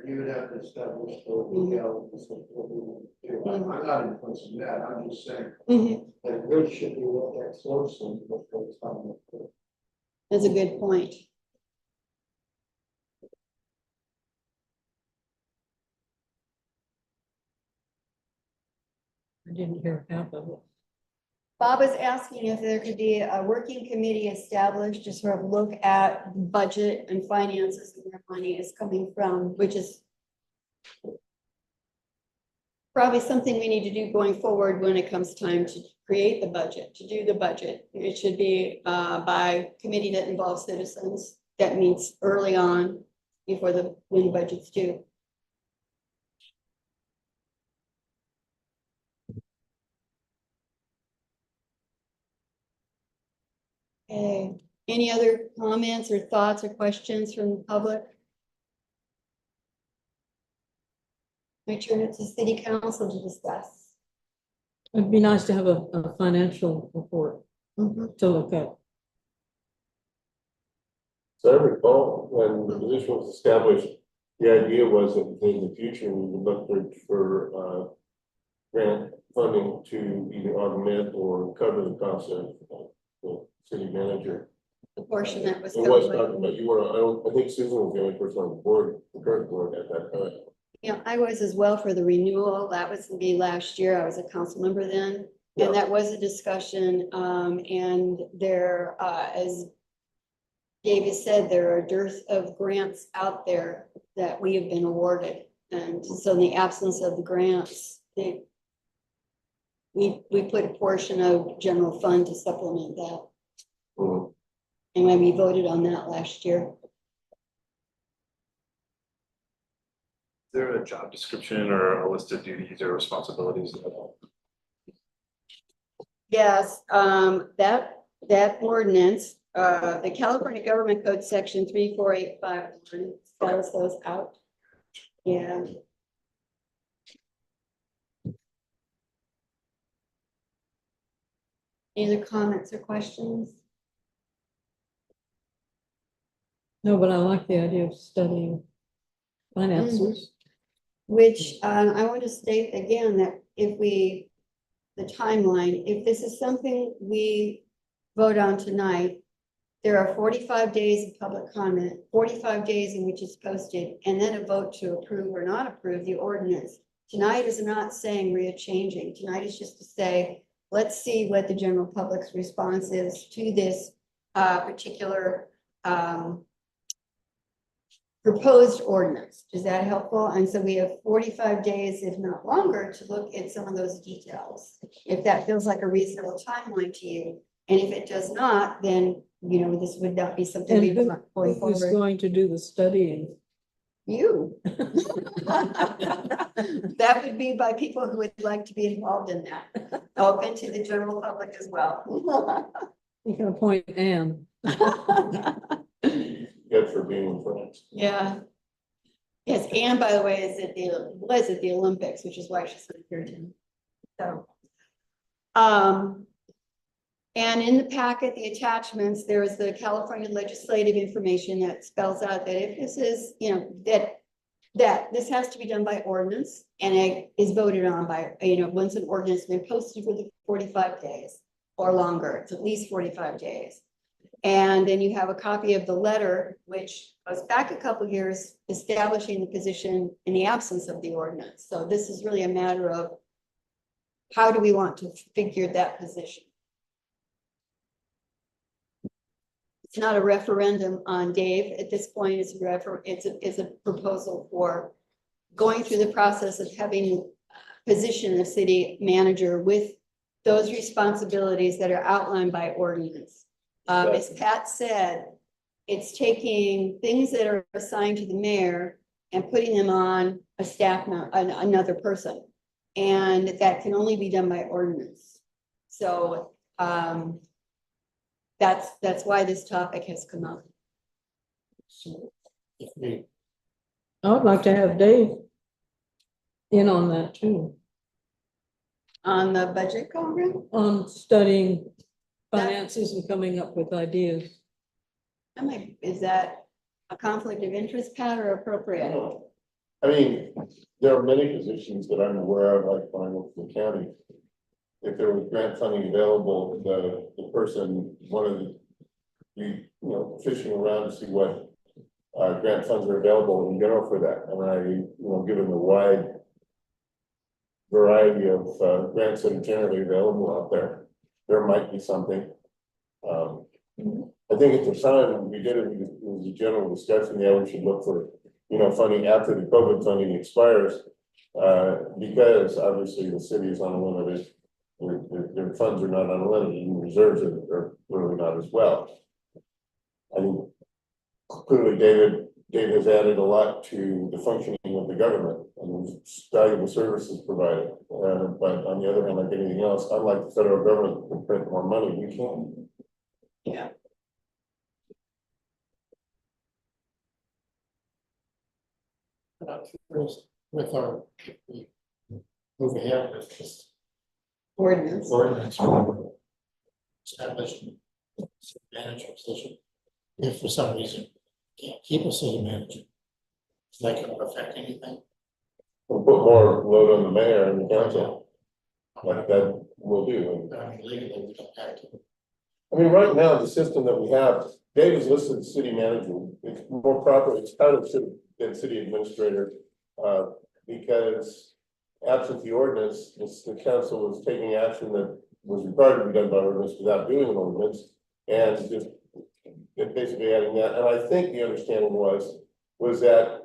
you would have to establish the legalities of what we want to do. I'm not imposing that, I'm just saying Mhm. that it really should be looked at closely before it's time. That's a good point. I didn't hear half of it. Bob is asking if there could be a working committee established to sort of look at budget and finances and where money is coming from, which is probably something we need to do going forward when it comes time to create the budget, to do the budget. It should be by committee that involves citizens, that meets early on before when budget's due. Okay, any other comments or thoughts or questions from the public? I turn it to city council to discuss. It'd be nice to have a financial report to look at. So I recall when the position was established, the idea was that in the future, we would look for grant funding to either augment or cover the cost of the city manager. The portion that was It was covered. talking about, you were, I think Susan was the only person on the board, the current board at that time. Yeah, I was as well for the renewal. That was me last year. I was a council member then. Yeah. And that was a discussion, and there, as David said, there are a dearth of grants out there that we have been awarded. And so in the absence of the grants, we put a portion of general fund to supplement that. Mhm. And when we voted on that last year. Is there a job description or a list of duties or responsibilities? Yes, that ordinance, the California Government Code Section 34851 spells those out. Yeah. Any other comments or questions? No, but I like the idea of studying finances. Which, I want to state again that the timeline, if this is something we vote on tonight, there are 45 days of public comment, 45 days in which it's posted, and then a vote to approve or not approve the ordinance. Tonight is not saying we're changing. Tonight is just to say, let's see what the general public's response is to this particular proposed ordinance. Is that helpful? And so we have 45 days, if not longer, to look at some of those details. If that feels like a reasonable timeline to you, and if it does not, then, you know, this would not be something we And want going who's forward. going to do the studying? You. That would be by people who would like to be involved in that, open to the general public as well. You can appoint Anne. Good for being friends. Yeah. Yes, Anne, by the way, was at the Olympics, which is why she's not here tonight. So. And in the packet, the attachments, there is the California legislative information that spells out that if this is, you know, that this has to be done by ordinance and it is voted on by, you know, once an ordinance has been posted for the 45 days or longer, it's at least 45 days. And then you have a copy of the letter, which goes back a couple years, establishing the position in the absence of the ordinance. So this is really a matter of how do we want to figure that position? It's not a referendum on Dave at this point. It's a proposal for going through the process of having a position of city manager with those responsibilities that are outlined by ordinance. As Pat said, it's taking things that are assigned to the mayor and putting them on a staff member, another person. And that can only be done by ordinance. So That's why this topic has come up. So if we, I would like to have Dave in on that too, On the budget program, on studying finances and coming up with ideas. is that a conflict of interest, Pat, or appropriate? I mean, there are many positions that I'm aware of, like when I work for the county. If there was grant funding available, the person wanted to be, fishing around to see what grant funds are available in general for that. And given the wide variety of grants that are generally available out there, there might be something. I think at the time when we did it, it was a general discussion, yeah, we should look for, funding after the COVID funding expires. Because obviously the city is unlimited, their funds are not unlimited, and reserves are clearly not as well. I think clearly Dave has added a lot to the functioning of the government and valuable services provided. But on the other hand, like anything else, unlike the federal government can print more money, we can't. Yeah. with our, if we move ahead with this Ordinance. ordinance. Establishing city manager position, if for some reason can't keep a city manager, is that going to affect anything? We'll put more load on the mayor and the council, like that will do. I mean, legally, we don't have to. I mean, right now, the system that we have, Dave is listed as city manager, it's more proper, it's titled than city administrator. Because absent the ordinance, the council was taking action that was required to be done by ordinance without doing an ordinance. And just basically adding that, and I think the understanding was that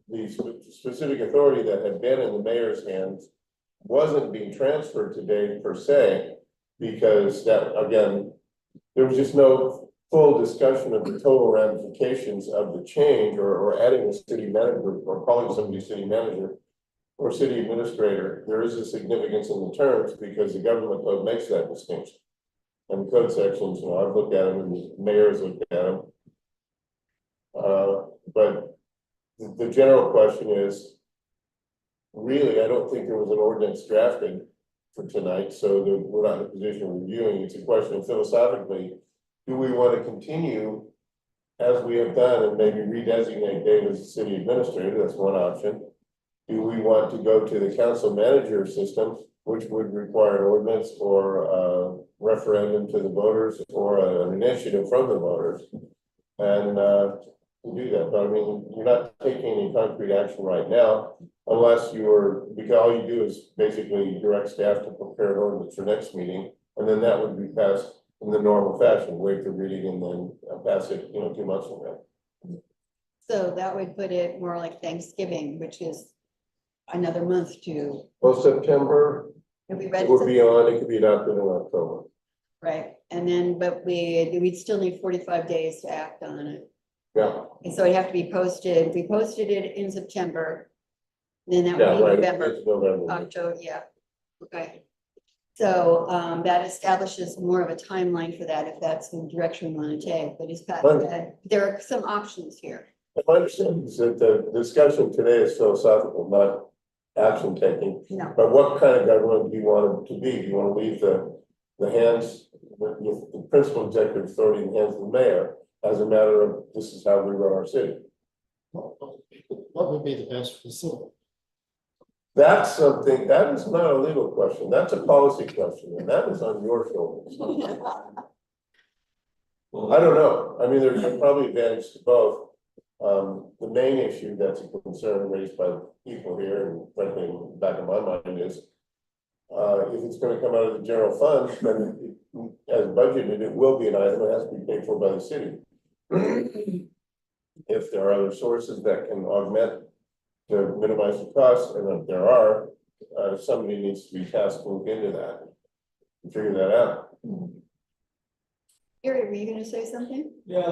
the specific authority that had been in the mayor's hands wasn't being transferred to Dave per se, because that, again, there was just no full discussion of the total ramifications of the change or adding a city manager or calling somebody city manager or city administrator. There is a significance in the terms because the government code makes that distinction. And the code sections, I've looked at them and the mayor's looked at them. But the general question is, really, I don't think there was an ordinance drafted for tonight, so we're not in a position of reviewing. It's a question of philosophically, do we want to continue as we have done and maybe redesignate Dave as a city administrator? That's one option. Do we want to go to the council manager system, which would require an ordinance or a referendum to the voters or an initiative from the voters? And do that, but I mean, you're not taking any concrete action right now unless because all you do is basically direct staff to prepare an ordinance for next meeting, and then that would be passed in the normal fashion, wait for reading and then pass it, 2 months from now. So that would put it more like Thanksgiving, which is another month to, Well, September, if we it read, would be on, it could be adopted in October. right, and then, but we'd still need 45 days to act on it. Yeah, And so it'd have to be posted, we posted it in September, then that yeah, would be right, November, it's November. October, yeah, okay. So, that establishes more of a timeline for that, if that's the direction we want to take, but as Pat said, there are some options here. My understanding is that the discussion today is philosophical, not action taking. No, But what kind of government do you want it to be? Do you want to leave the hands, the principal executive authority in the hands of the mayor as a matter of this is how we run our city? What would be the best facility? That's something, that is not a legal question. That's a policy question, and that is on your shoulders. I don't know. I mean, there's probably advantage to both. The main issue that's a concern raised by people here, and frankly, in the back of my mind is, if it's gonna come out of the general fund, then as budgeted, it will be an item that has to be paid for by the city. If there are other sources that can augment to minimize the cost, and if there are, somebody needs to be tasked to look into that and figure that out. Gary, were you gonna say something? Yeah,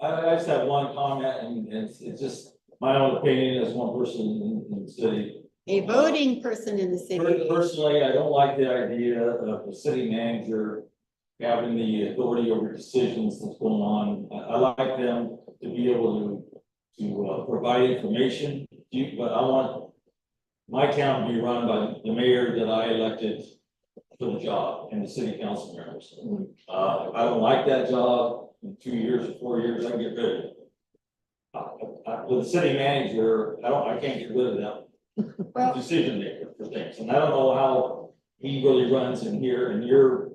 I just have one comment and it's just my own opinion as one person in the city. A voting person in the city. Personally, I don't like the idea of the city manager having the authority over decisions that's going on. I like them to be able to provide information, but I want my town to be run by the mayor that I elected for the job and the city council members. If I don't like that job, in 2 years or 4 years, I can get rid of it. With the city manager, I can't get rid of them. Well, Decision maker for things, and I don't know how he really runs in here, and you're,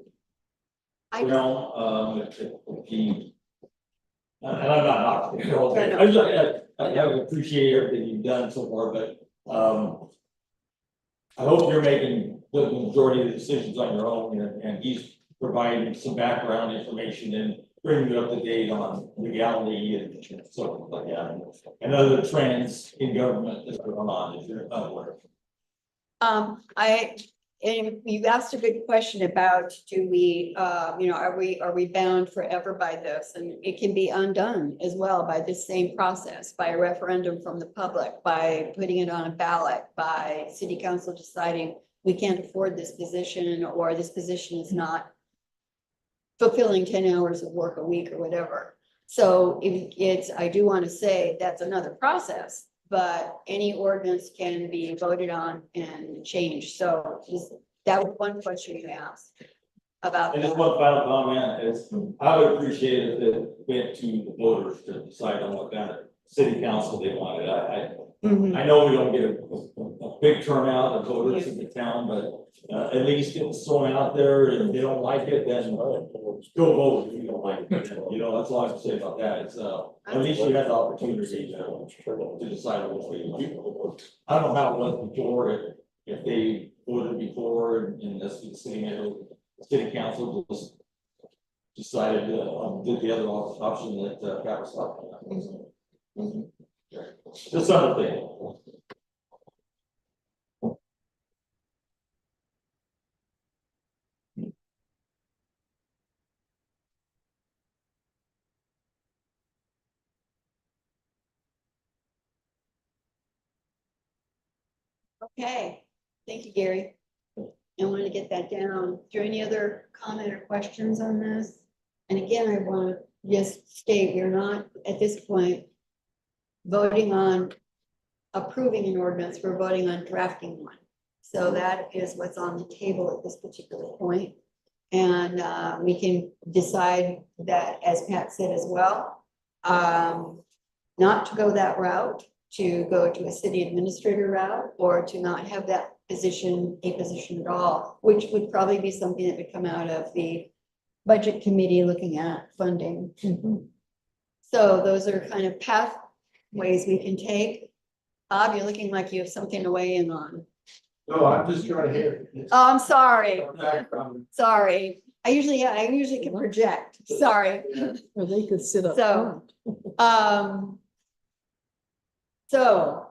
I you know, if he. And I'm not knocking, I know. I just, I appreciate everything you've done so far, but, I hope you're making the majority of the decisions on your own, and he's providing some background information and bringing you up to date on legality and so like that, and other trends in government that are going on, if you're unaware. And you asked a good question about, do we, are we bound forever by this? And it can be undone as well by this same process, by a referendum from the public, by putting it on a ballot, by city council deciding we can't afford this position, or this position is not fulfilling 10 hours of work a week or whatever. So I do want to say that's another process, but any ordinance can be voted on and changed. So that was one question you asked about. And just that. one final comment is, I would appreciate it if it went to the voters to decide on what kind of city council they wanted. Mhm. I know we don't get a big turnout of voters in the town, but at least it was thrown out there, and if they don't like it, then go vote if you don't like it. You know, that's all I have to say about that. It's, at least you had the opportunity to decide which way you want. I don't know how it was before, if they voted before, and that's the city council just decided to did the other option that Pat was talking about. Just something. Okay, thank you, Gary. I want to get that down. Is there any other comment or questions on this? And again, I want to just state, we're not at this point voting on approving an ordinance, we're voting on drafting one. So that is what's on the table at this particular point. And we can decide that, as Pat said as well, not to go that route, to go to a city administrator route, or to not have that position, a position at all, which would probably be something that would come out of the budget committee looking at funding. So those are kind of pathways we can take. Bob, you're looking like you have something to weigh in on. No, I'm just trying to hear. Oh, I'm sorry, Background. sorry. I usually can project, sorry. Or they could sit up So- front. So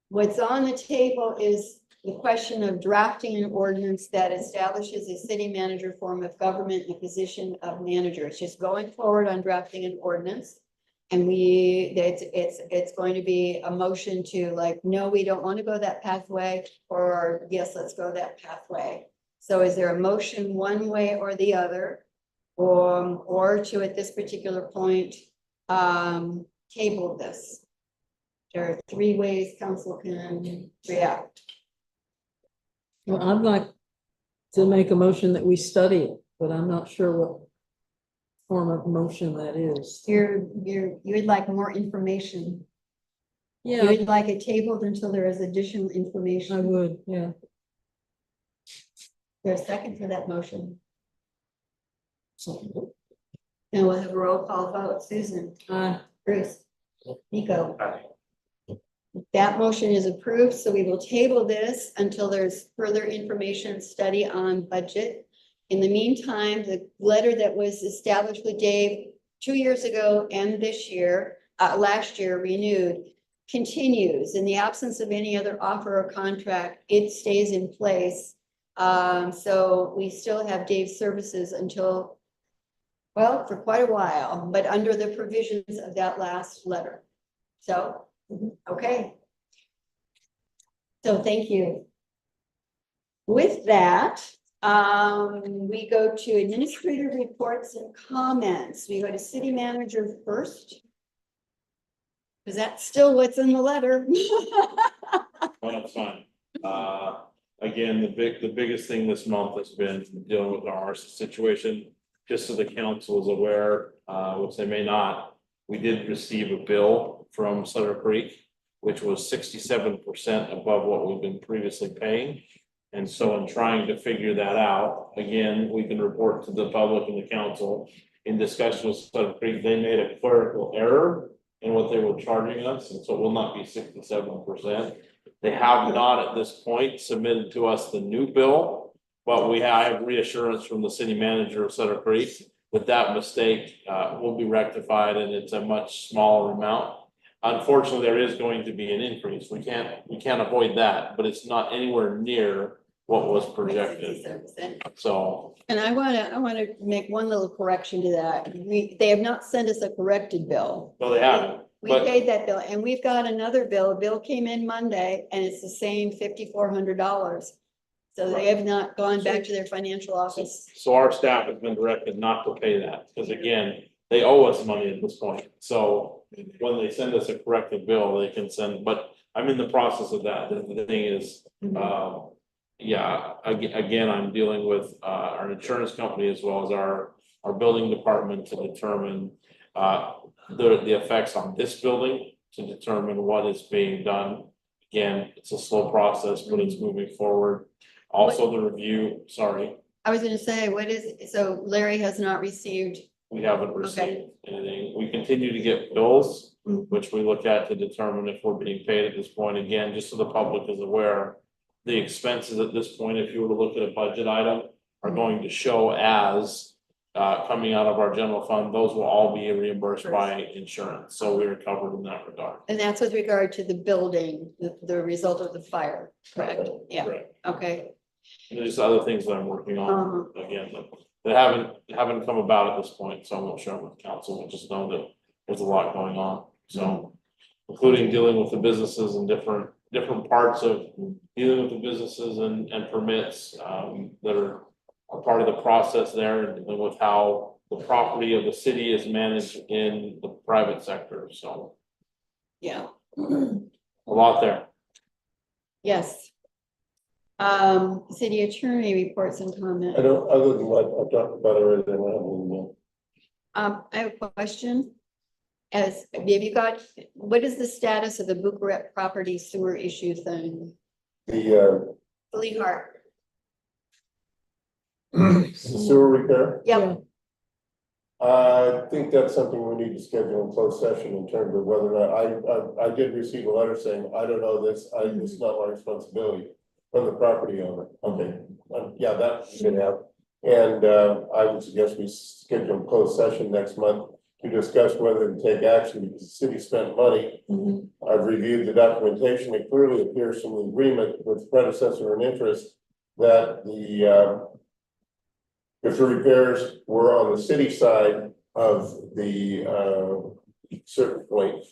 what's on the table is the question of drafting an ordinance that establishes a city manager form of government in the position of manager. It's just going forward on drafting an ordinance. And it's going to be a motion to like, no, we don't want to go that pathway, or yes, let's go that pathway. So is there a motion one way or the other? Or to, at this particular point, table this? There are 3 ways council can react. Well, I'd like to make a motion that we study it, but I'm not sure what form of motion that is. You would like more information. You Yeah, would like it tabled until there is additional I information. would, yeah. There's a second for that motion. And we'll have a roll call vote. Susan, Bruce, Nico. That motion is approved, so we will table this until there's further information study on budget. In the meantime, the letter that was established with Dave 2 years ago and this year, last year renewed, continues. In the absence of any other offer or contract, it stays in place. So we still have Dave's services until, well, for quite a while, but under the provisions of that last letter. So, okay. So thank you. With that, we go to administrator reports and comments. We go to city manager first. Is that still what's in the letter? Well, that's fine. Again, the biggest thing this month has been dealing with our situation. Just so the council is aware, which they may not, we did receive a bill from Sutter Creek, which was 67% above what we've been previously paying. And so in trying to figure that out, again, we can report to the public and the council. In discussion with Sutter Creek, they made a clerical error in what they were charging us, and so it will not be 67%. They have not at this point submitted to us the new bill, but I have reassurance from the city manager of Sutter Creek that that mistake will be rectified, and it's a much smaller amount. Unfortunately, there is going to be an increase. We can't avoid that, but it's not anywhere near what was projected. 67%. So, And I wanna make one little correction to that. They have not sent us a corrected bill. no, they haven't. We But- paid that bill, and we've got another bill. A bill came in Monday, and it's the same $5,400. So they have not gone back to their financial office. So our staff has been directed not to pay that, because again, they owe us money at this point. So when they send us a corrected bill, they can send, but I'm in the process of that. The thing is, yeah, again, I'm dealing with our insurance company as well as our building department to determine the effects on this building, to determine what is being done. Again, it's a slow process, but it's moving forward. Also, the review, sorry, I was gonna say, so Larry has not received, we haven't received anything. We continue to get bills, which we look at to determine if we're being paid at this point. Again, just so the public is aware, the expenses at this point, if you were to look at a budget item, are going to show as coming out of our general fund. Those will all be reimbursed by insurance, so we are covered in that regard. and that's with regard to the building, the result of the fire, correct? Yeah, Correct. okay. And there's other things that I'm working on, again, that haven't come about at this point, so I won't share them with council. I just know that there's a lot going on, so. Including dealing with the businesses and different parts of dealing with the businesses and permits that are a part of the process there, and dealing with how the property of the city is managed in the private sector, so Yeah, a lot there. yes. City attorney reports and comments. I don't, other than what I've talked about already, I don't I have a question. Have you got, what is the status of the Bucharest property sewer issue thing? the Lee Hart. sewer repair. Yep, I think that's something we need to schedule in closed session in terms of whether or not, I did receive a letter saying, I don't know this, it's not my responsibility from the property owner. Okay, yeah, that we should have. And I would suggest we schedule a closed session next month to discuss whether to take action because the city spent money. I've reviewed the documentation. It clearly appears from the agreement with predecessor and interest that if the repairs were on the city side of the certain point,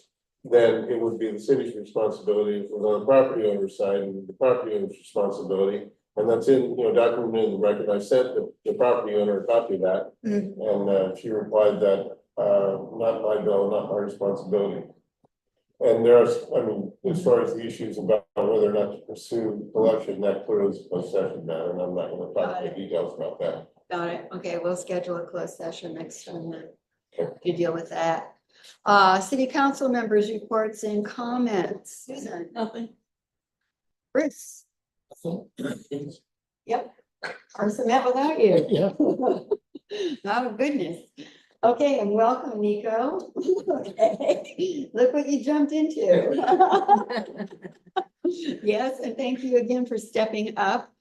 then it would be the city's responsibility. If it was on the property owner's side, it would be the property owner's responsibility. And that's in, documented in the record. I sent the property owner a copy of that. And she replied that, not my bill, not my responsibility. And there's, as far as the issues about whether or not to pursue collection, that clearly is a closed session matter, and I'm not gonna talk the details about that. got it. Okay, we'll schedule a closed session next time then to deal with that. City council members reports and comments. Susan, Nothing. Bruce. Yep. Arsa met without you. Yeah. Oh, goodness. Okay, and welcome, Nico. Okay, look what you jumped into. Yes, and thank you again for stepping up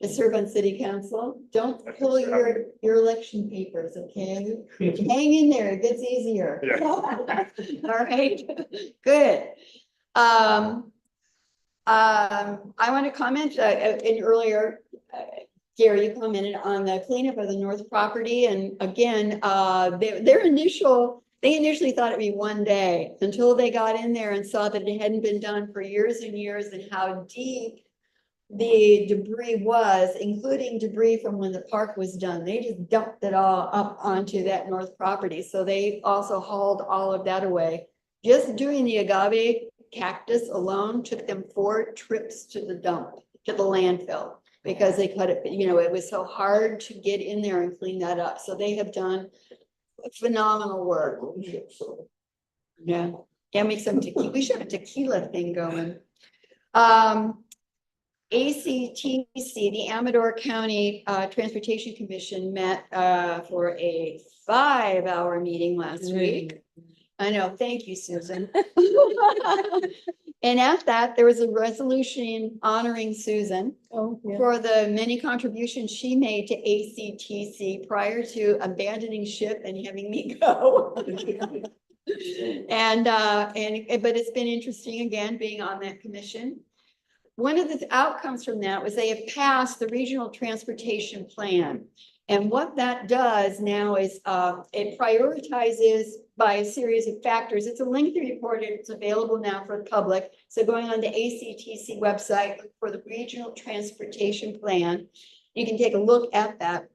to serve on city council. Don't pull your election papers, okay? Hang in there, it gets easier. Yeah. All right, good. I want to comment, in earlier, Gary, you commented on the cleanup of the north property, and again, their initial, They initially thought it'd be one day until they got in there and saw that it hadn't been done for years and years and how deep the debris was, including debris from when the park was done. They just dumped it all up onto that north property. So they also hauled all of that away. Just doing the agave cactus alone took them 4 trips to the dump, to the landfill, because they cut it, you know, it was so hard to get in there and clean that up. So they have done phenomenal work. Yeah, yeah, make some tequila. We should have a tequila thing going. ACTC, the Amador County Transportation Commission met for a 5-hour meeting last week. I know, thank you, Susan. And at that, there was a resolution honoring Susan Oh, yeah. for the many contributions she made to ACTC prior to abandoning ship and having me go. But it's been interesting again, being on that commission. One of the outcomes from that was they have passed the regional transportation plan. And what that does now is it prioritizes by a series of factors. It's a lengthy report and it's available now for the public. So going on the ACTC website, look for the regional transportation plan. You can take a look at that.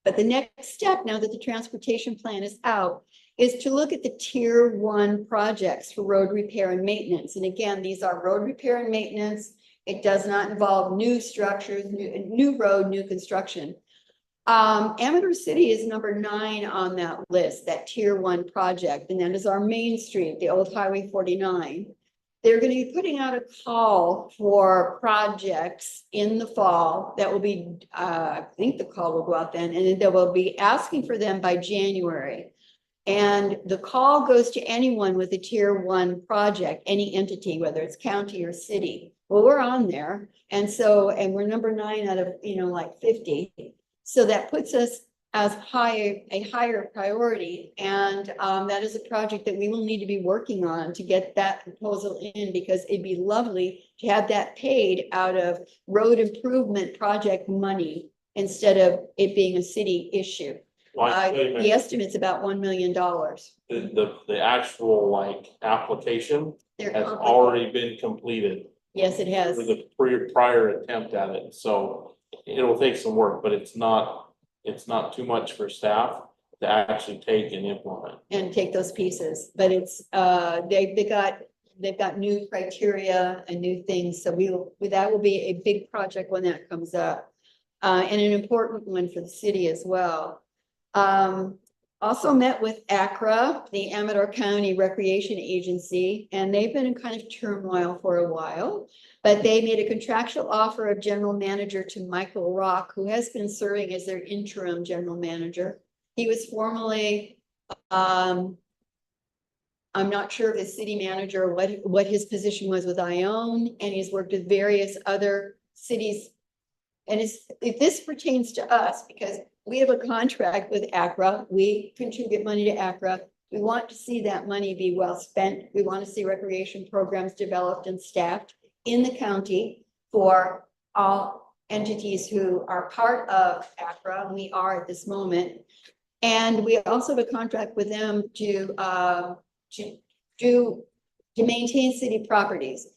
But the next step, now that the transportation plan is out, is to look at the tier 1 projects for road repair and maintenance. And again, these are road repair and maintenance. It does not involve new structures, new road, new construction. Amador City is number 9 on that list, that tier 1 project, and that is our main street, the old Highway 49. They're going to be putting out a call for projects in the fall that will be, I think the call will go out then, and they will be asking for them by January. And the call goes to anyone with a tier 1 project, any entity, whether it's county or city. Well, we're on there. And so, and we're number 9 out of, you know, like 50. So that puts us as a higher priority. And that is a project that we will need to be working on to get that proposal in, because it'd be lovely to have that paid out of road improvement project money instead of it being a city issue. The estimate's about $1 million. The actual like application They're has complicated. already been completed Yes, it has. for the prior attempt at it, so it'll take some work, but it's not too much for staff to actually take and implement. And take those pieces, but it's, they've got new criteria and new things, so that will be a big project when that comes up. And an important one for the city as well. Also met with ACRA, the Amador County Recreation Agency, and they've been in kind of turmoil for a while, but they made a contractual offer of general manager to Michael Rock, who has been serving as their interim general manager. He was formerly, I'm not sure if his city manager, what his position was with Ione, and he's worked with various other cities. And if this pertains to us, because we have a contract with ACRA, we contribute money to ACRA. We want to see that money be well spent. We want to see recreation programs developed and staffed in the county for all entities who are part of ACRA, and we are at this moment. And we also have a contract with them to maintain city properties.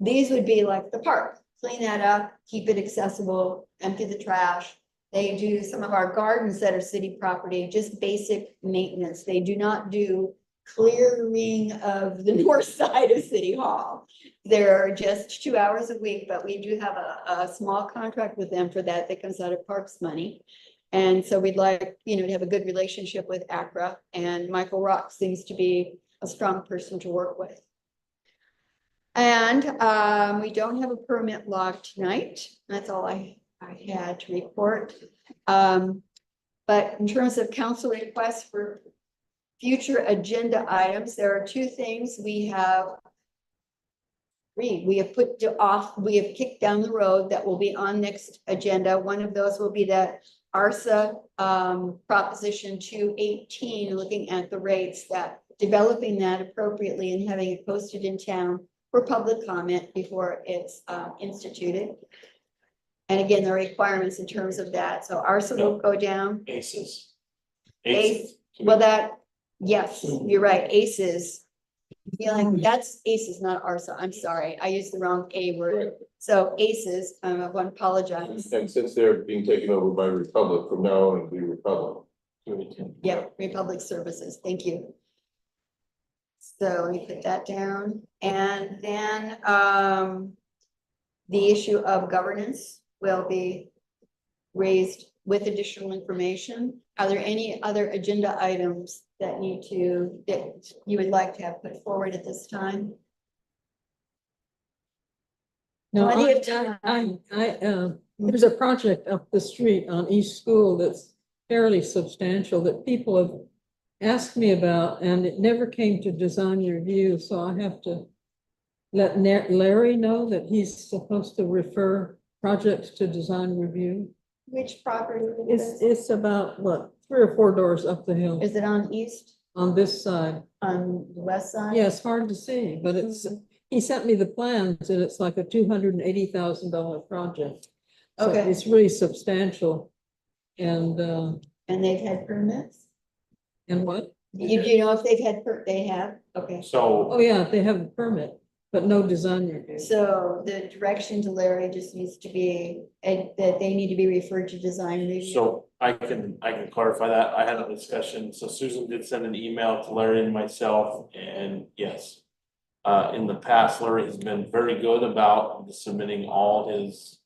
These would be like the park, clean that up, keep it accessible, empty the trash. They do some of our gardens that are city property, just basic maintenance. They do not do clearing of the north side of City Hall. They're just 2 hours a week, but we do have a small contract with them for that comes out of parks money. And so we'd like, you know, to have a good relationship with ACRA, and Michael Rock seems to be a strong person to work with. And we don't have a permit log tonight. That's all I had to report. But in terms of council requests for future agenda items, there are 2 things we have kicked down the road that will be on next agenda. One of those will be that ARSA Proposition 218, looking at the rates, that developing that appropriately and having it posted in town for public comment before it's instituted. And again, the requirements in terms of that. So ARSA will go down. ACES. ACE, well, Yes, you're right, ACES. Feeling, that's ACES, not ARSA, I'm sorry, I used the wrong A word. So ACES, I want to apologize. And since they're being taken over by Republic, from now on, it'll be Republic. Yeah, Republic Services, thank you. So let me put that down, and then, the issue of governance will be raised with additional information. Are there any other agenda items that you would like to have put forward at this time? No, Plenty of time. there's a project up the street on East School that's fairly substantial that people have asked me about, and it never came to design review, so I have to let Larry know that he's supposed to refer projects to design review. Which property is this? It's about, what, 3 or 4 doors up the hill Is it on east, on this side. on the west side? Yeah, it's hard to see, but he sent me the plans and it's like a $280,000 project. So Okay. it's really substantial. And And they've had permits? what? Do you know if they've had, they have? Okay. So Oh, yeah, they have a permit, but no design review. So the direction to Larry just needs to be, that they need to be referred to design review. So I can clarify that. I had a discussion. So Susan did send an email to Larry and myself, and yes. In the past, Larry has been very good about submitting all his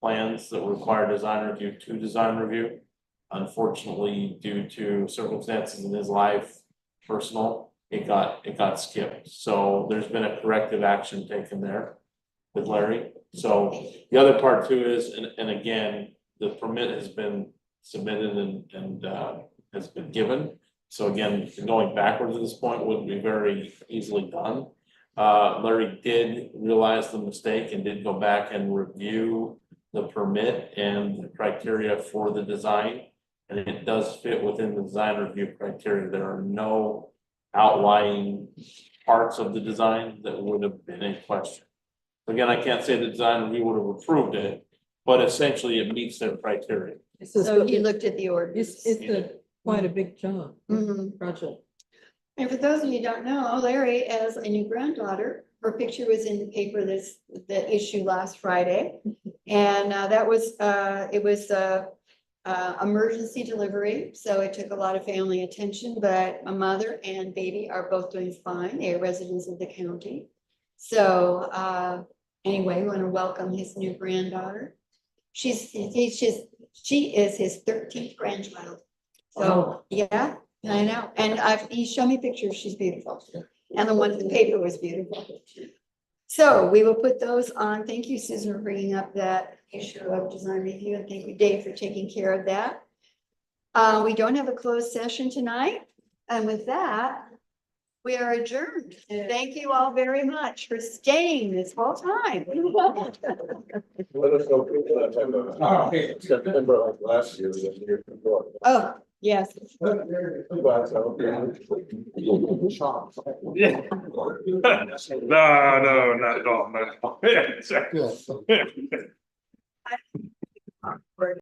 plans that require design review to design review. Unfortunately, due to circumstances in his life, personal, it got skipped. So there's been a corrective action taken there with Larry. So the other part too is, and again, the permit has been submitted and has been given. So again, going backwards at this point wouldn't be very easily done. Larry did realize the mistake and did go back and review the permit and the criteria for the design. And it does fit within the design review criteria. There are no outlying parts of the design that would have been in question. Again, I can't say the design review would have approved it, but essentially it meets their criteria. So he looked at the ordinance. It's quite a big job, Mhm. project. And for those of you who don't know, Larry has a new granddaughter. Her picture was in the paper the issue last Friday. And that was, it was emergency delivery, so it took a lot of family attention, but a mother and baby are both doing fine. They are residents of the county. So anyway, we want to welcome his new granddaughter. She is his 13th grandchild. So, yeah, I know. And he showed me pictures. She's beautiful. And the one in the paper was beautiful. So we will put those on. Thank you, Susan, for bringing up that issue of design review. And thank you, Dave, for taking care of that. We don't have a closed session tonight. And with that, we are adjourned. Thank you all very much for staying this whole time. Let us know. September like last year, the year before. Oh, yes. Yeah. No, not at all, no. Yeah, sorry. Good.